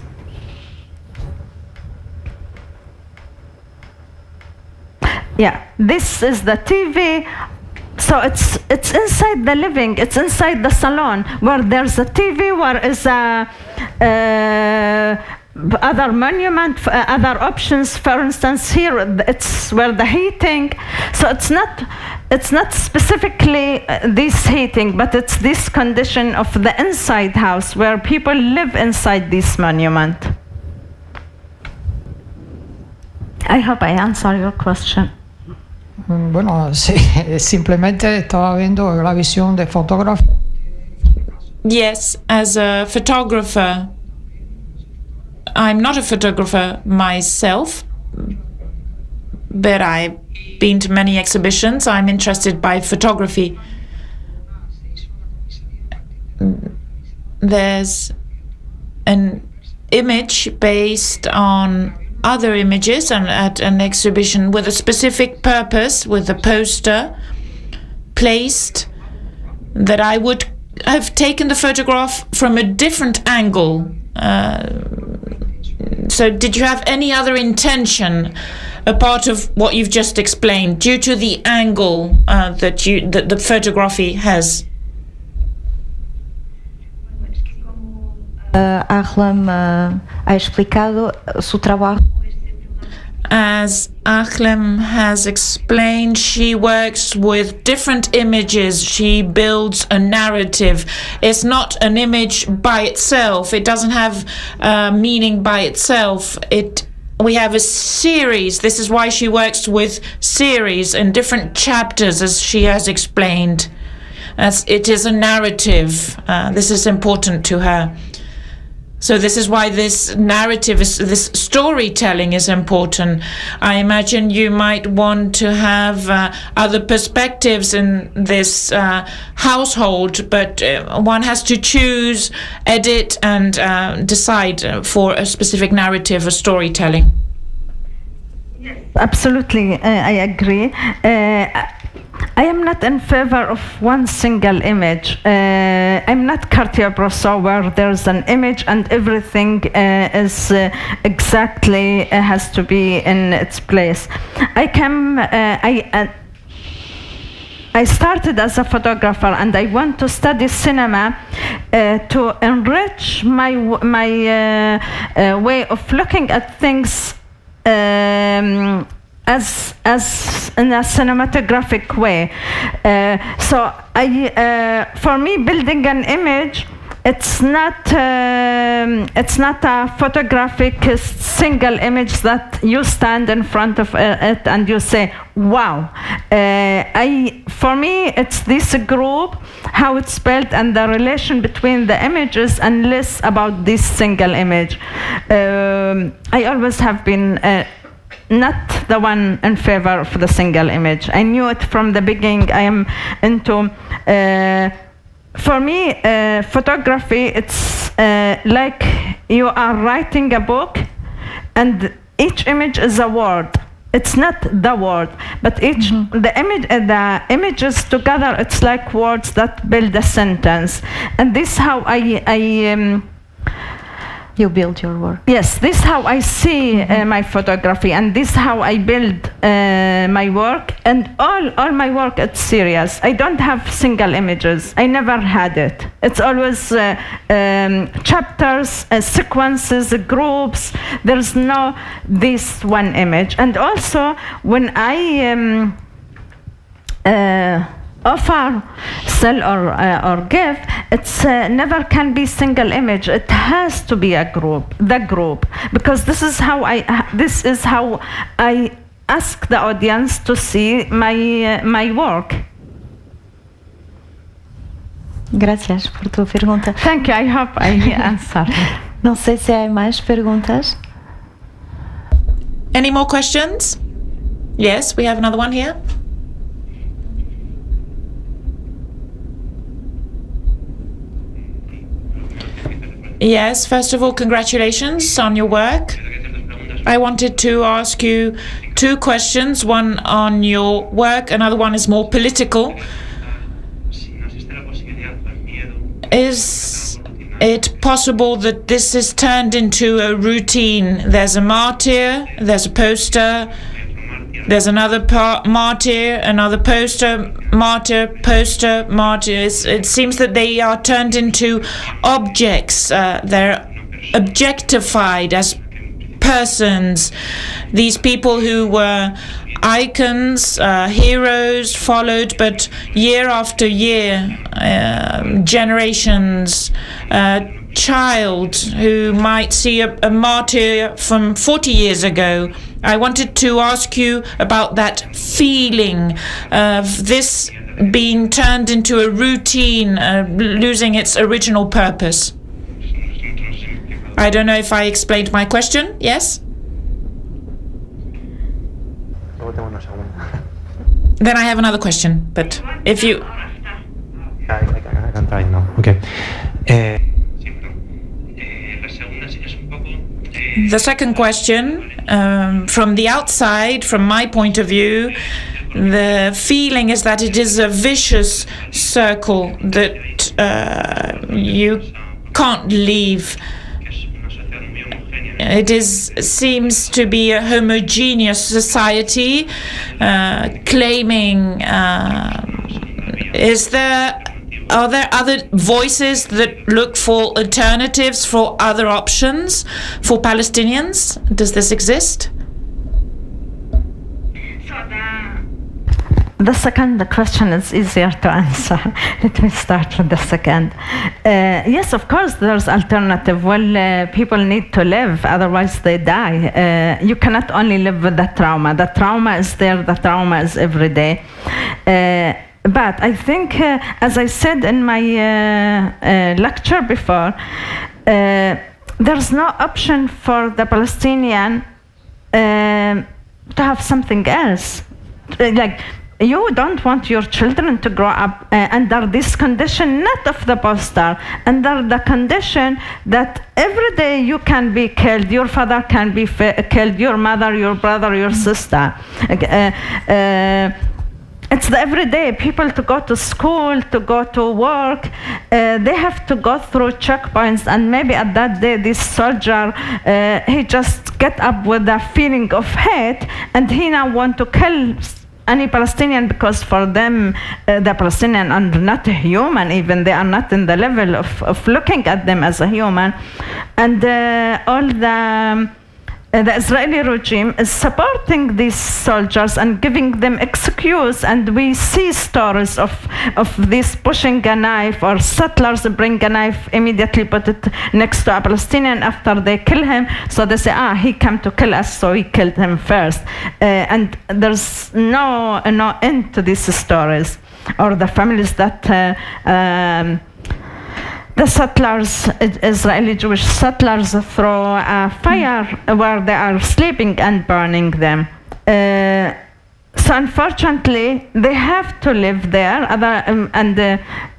yeah, this is the TV. So it's inside the living, it's inside the salon, where there's a TV, where is a other monument, other options. For instance, here it's where the heating. So it's not specifically this heating, but it's this condition of the inside house where people live inside this monument. I hope I answer your question. Bueno, sí, simplemente estaba viendo la visión de fotógrafo. Yes, as a photographer, I'm not a photographer myself, but I've been to many exhibitions. I'm interested by photography. There's an image based on other images and at an exhibition with a specific purpose, with a poster placed, that I would have taken the photograph from a different angle. So did you have any other intention apart of what you've just explained, due to the angle that the photography has? Ahlam ha explicado su trabajo. As Ahlam has explained, she works with different images. She builds a narrative. It's not an image by itself. It doesn't have meaning by itself. We have a series. This is why she works with series and different chapters, as she has explained. It is a narrative. This is important to her. So this is why this narrative, this storytelling is important. I imagine you might want to have other perspectives in this household, but one has to choose, edit, and decide for a specific narrative or storytelling. Absolutely, I agree. I am not in favor of one single image. I'm not Cartier-Bresson, where there's an image and everything is exactly has to be in its place. I started as a photographer, and I want to study cinema to enrich my way of looking at things. As in a cinematographic way. So for me, building an image, it's not a photographic single image that you stand in front of it and you say, wow. For me, it's this group, how it's built, and the relation between the images, and less about this single image. I always have been not the one in favor of the single image. I knew it from the beginning. I am into, for me, photography, it's like you are writing a book, and each image is a word. It's not the word, but the images together, it's like words that build a sentence. And this is how you build your work. Yes, this is how I see my photography, and this is how I build my work. And all my work, it's serious. I don't have single images. I never had it. It's always chapters, sequences, groups. There's no this one image. And also, when I offer, sell, or give, it's never can be single image. It has to be a group, the group, because this is how I ask the audience to see my work. Gracias por tu pergunta. Thank you. I hope I answered. Não sei se há mais perguntas. Any more questions? Yes, we have another one here. Yes, first of all, congratulations on your work. I wanted to ask you two questions, one on your work, another one is more political. Is it possible that this is turned into a routine? There's a martyr, there's a poster, there's another martyr, another poster, martyr, poster, martyr. It seems that they are turned into objects. They're objectified as persons. These people who were icons, heroes, followed, but year after year, generations, child who might see a martyr from 40 years ago. I wanted to ask you about that feeling of this being turned into a routine, losing its original purpose. I don't know if I explained my question. Yes? Then I have another question, but if you... I can try now. Okay. The second question, from the outside, from my point of view, the feeling is that it is a vicious circle that you can't leave. It seems to be a homogeneous society, claiming. Are there other voices that look for alternatives, for other options for Palestinians? Does this exist? The second question is easier to answer. Let me start with the second. Yes, of course, there's alternative. Well, people need to live, otherwise they die. You cannot only live with the trauma. The trauma is there. The trauma is every day. But I think, as I said in my lecture before, there's no option for the Palestinian to have something else. Like, you don't want your children to grow up under this condition, not of the poster, under the condition that every day you can be killed, your father can be killed, your mother, your brother, your sister. It's the everyday people to go to school, to go to work. They have to go through checkpoints, and maybe at that day, this soldier, he just get up with a feeling of hate, and he now want to kill any Palestinian because for them, the Palestinians are not human. Even they are not in the level of looking at them as a human, and all the Israeli regime is supporting these soldiers and giving them excuse, and we see stories of this pushing a knife, or settlers bring a knife, immediately put it next to a Palestinian after they kill him, so they say, he came to kill us, so we killed him first. And there's no end to these stories. Or the families that the settlers, Israeli Jewish settlers, throw a fire where they are sleeping and burning them. So unfortunately, they have to live there. And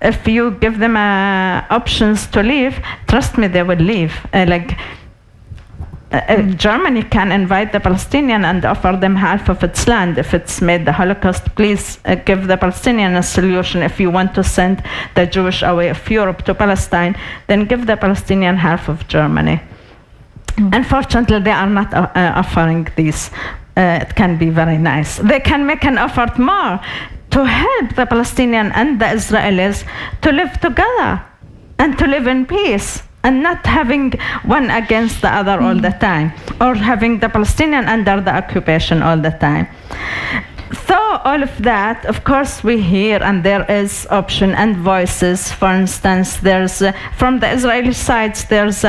if you give them options to leave, trust me, they will leave. Germany can invite the Palestinian and offer them half of its land. If it's made the Holocaust, please give the Palestinian a solution. If you want to send the Jewish away of Europe to Palestine, then give the Palestinian half of Germany. Unfortunately, they are not offering these. It can be very nice. They can make an effort more to help the Palestinian and the Israelis to live together and to live in peace, and not having one against the other all the time, or having the Palestinian under the occupation all the time. So all of that, of course, we hear, and there is option and voices. For instance, there's from the Israeli sides, there's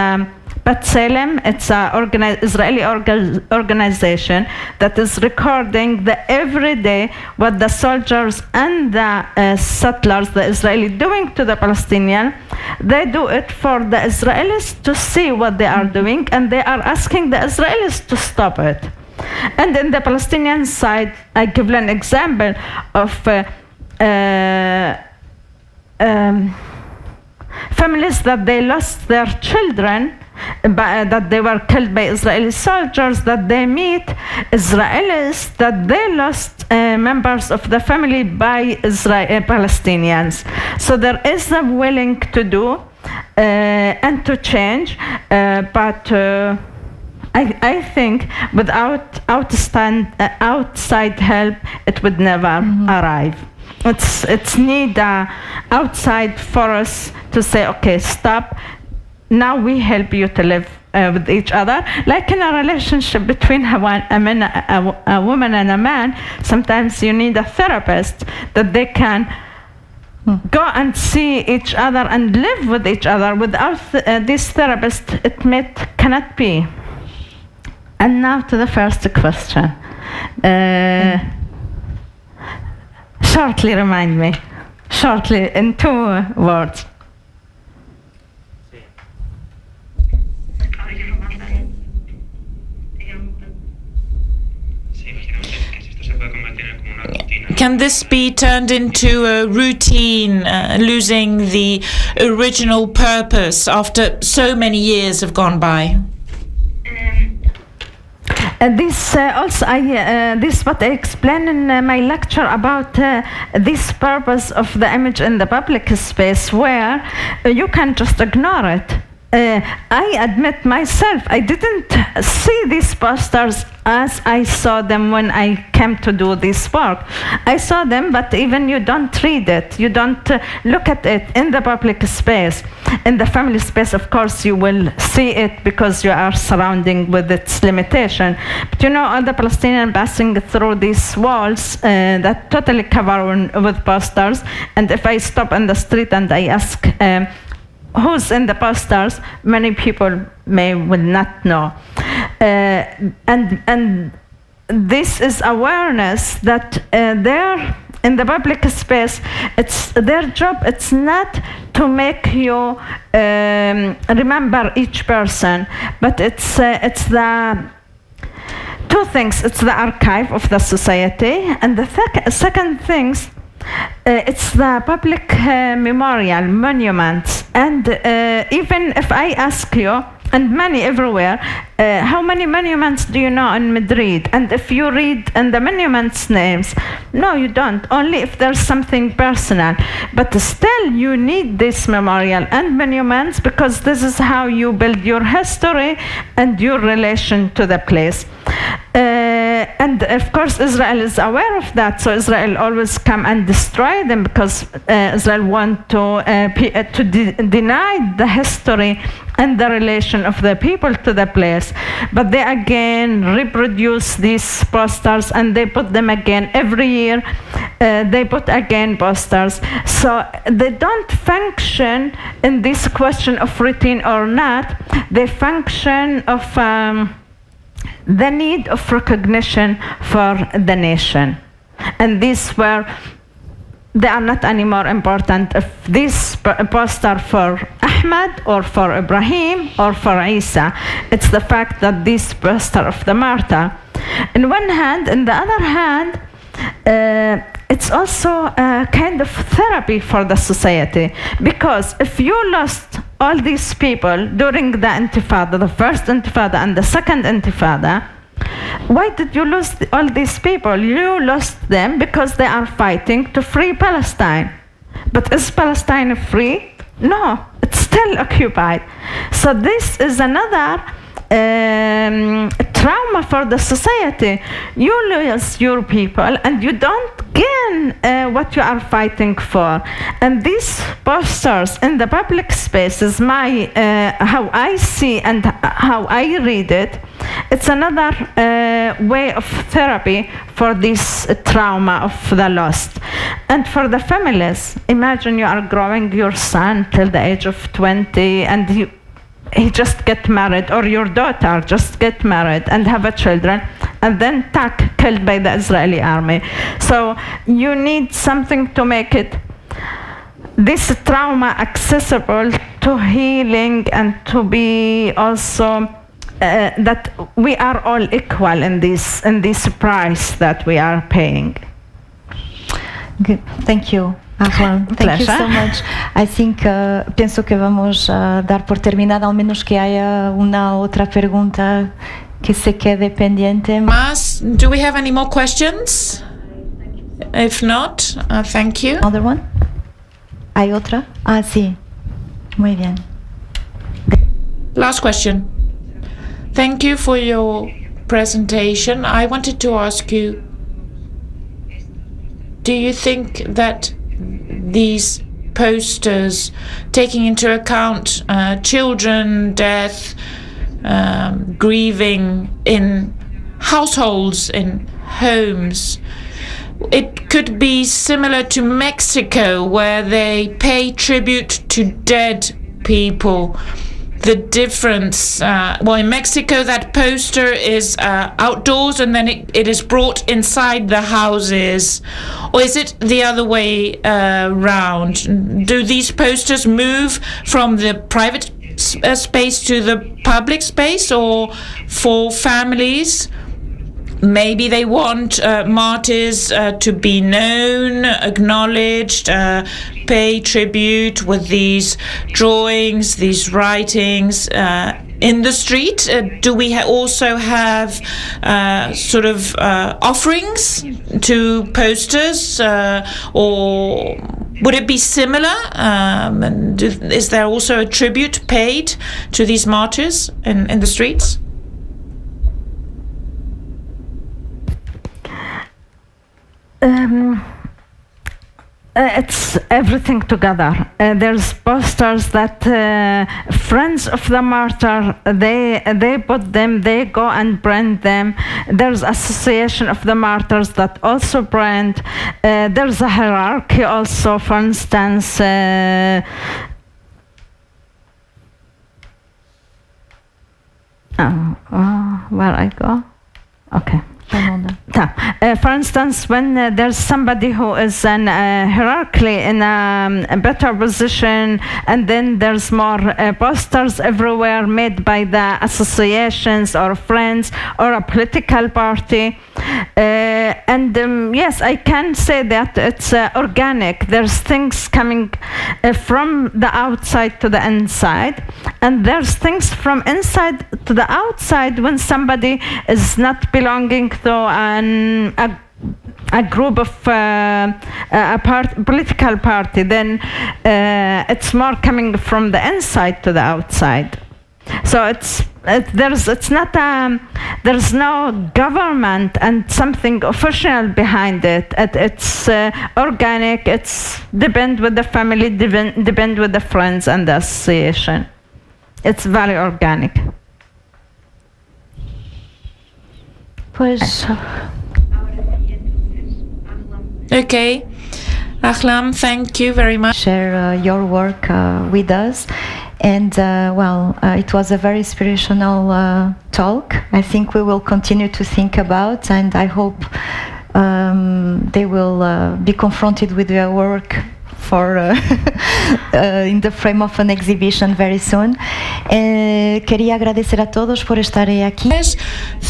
B'Tselem. It's an Israeli organization that is recording every day what the soldiers and the settlers, the Israeli, doing to the Palestinian. They do it for the Israelis to see what they are doing, and they are asking the Israelis to stop it. And in the Palestinian side, I give an example of families that they lost their children, that they were killed by Israeli soldiers, that they meet Israelis that they lost members of the family by Palestinians. So there is a willing to do and to change, but I think without outside help, it would never arrive. It's need outside for us to say, okay, stop. Now we help you to live with each other. Like in a relationship between a woman and a man, sometimes you need a therapist that they can go and see each other and live with each other. Without this therapist, it cannot be. And now to the first question. Shortly remind me. Shortly, in 2 words. Can this be turned into a routine, losing the original purpose after so many years have gone by? This what I explained in my lecture about this purpose of the image in the public space, where you can just ignore it. I admit myself, I didn't see these posters as I saw them when I came to do this work. I saw them, but even you don't read it, you don't look at it in the public space. In the family space, of course, you will see it because you are surrounding with its limitation. But you know, all the Palestinians passing through these walls that totally covered with posters, and if I stop in the street and I ask, who's in the posters, many people will not know. And this is awareness that they're in the public space. It's their job. It's not to make you remember each person, but it's the 2 things. It's the archive of the society, and the second things, it's the public memorial monuments. And even if I ask you, and many everywhere, how many monuments do you know in Madrid? And if you read in the monuments names, no, you don't, only if there's something personal. But still you need this memorial and monuments, because this is how you build your history and your relation to the place. And of course Israel is aware of that, so Israel always come and destroy them, because Israel want to deny the history and the relation of the people to the place. But they again reproduce these posters, and they put them again every year. They put again posters, so they don't function in this question of routine or not. They function of the need of recognition for the nation. And these were, they are not anymore important if this poster for Ahmed or for Ibrahim or for Isa. It's the fact that this poster of the martyr. In one hand, in the other hand, it's also a kind of therapy for the society, because if you lost all these people during the Intifada, the first Intifada and the second Intifada, why did you lose all these people? You lost them because they are fighting to free Palestine. But is Palestine free? No, it's still occupied. So this is another trauma for the society. You lose your people and you don't gain what you are fighting for. And these posters in the public space is my how I see and how I read it. It's another way of therapy for this trauma of the lost. And for the families, imagine you are growing your son till the age of 20 and he just get married, or your daughter just get married and have a children, and then killed by the Israeli army. So you need something to make it, this trauma, accessible to healing, and to be also that we are all equal in this price that we are paying. Good. Thank you. Ahlam, thank you so much. I think, pienso que vamos a dar por terminada, al menos que haya una otra pregunta que se quede pendiente. Mas, do we have any more questions? If not, thank you. Another one? ¿Hay otra? Ah, sí. Muy bien. Last question. Thank you for your presentation. I wanted to ask you, do you think that these posters, taking into account children, death, grieving in households, in homes, it could be similar to Mexico, where they pay tribute to dead people? The difference, well, in Mexico, that poster is outdoors, and then it is brought inside the houses. Or is it the other way round? Do these posters move from the private space to the public space, or for families? Maybe they want martyrs to be known, acknowledged, pay tribute with these drawings, these writings in the street. Do we also have sort of offerings to posters, or would it be similar? Is there also a tribute paid to these martyrs in the streets? It's everything together. There's posters that friends of the martyr, they put them, they go and brand them. There's association of the martyrs that also brand. There's a hierarchy also. For instance, where I go? Okay. For instance, when there's somebody who is hierarchically in a better position, and then there's more posters everywhere made by the associations or friends or a political party. Yes, I can say that it's organic. There's things coming from the outside to the inside, and there's things from inside to the outside when somebody is not belonging to a group of political party. Then it's more coming from the inside to the outside. So there's no government and something official behind it. It's organic. It's depend with the family, depend with the friends and the association. It's very organic. Pues. Okay. Ahlam, thank you very much. Share your work with us. And it was a very inspirational talk. I think we will continue to think about, and I hope they will be confronted with your work for in the frame of an exhibition very soon. Quería agradecer a todos por estar aquí. Yes,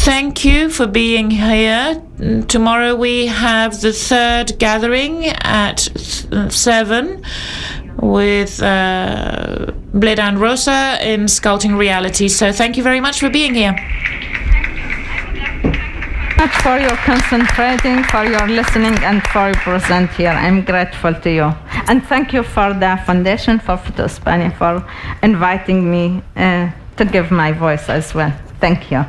thank you for being here. Tomorrow we have the third gathering at 7 with Bleda and Rosa in Sculpting Reality. So thank you very much for being here. Much for your concentrating, for your listening, and for your present here. I'm grateful to you. And thank you for the Foundation for PHotoESPAña for inviting me to give my voice as well. Thank you.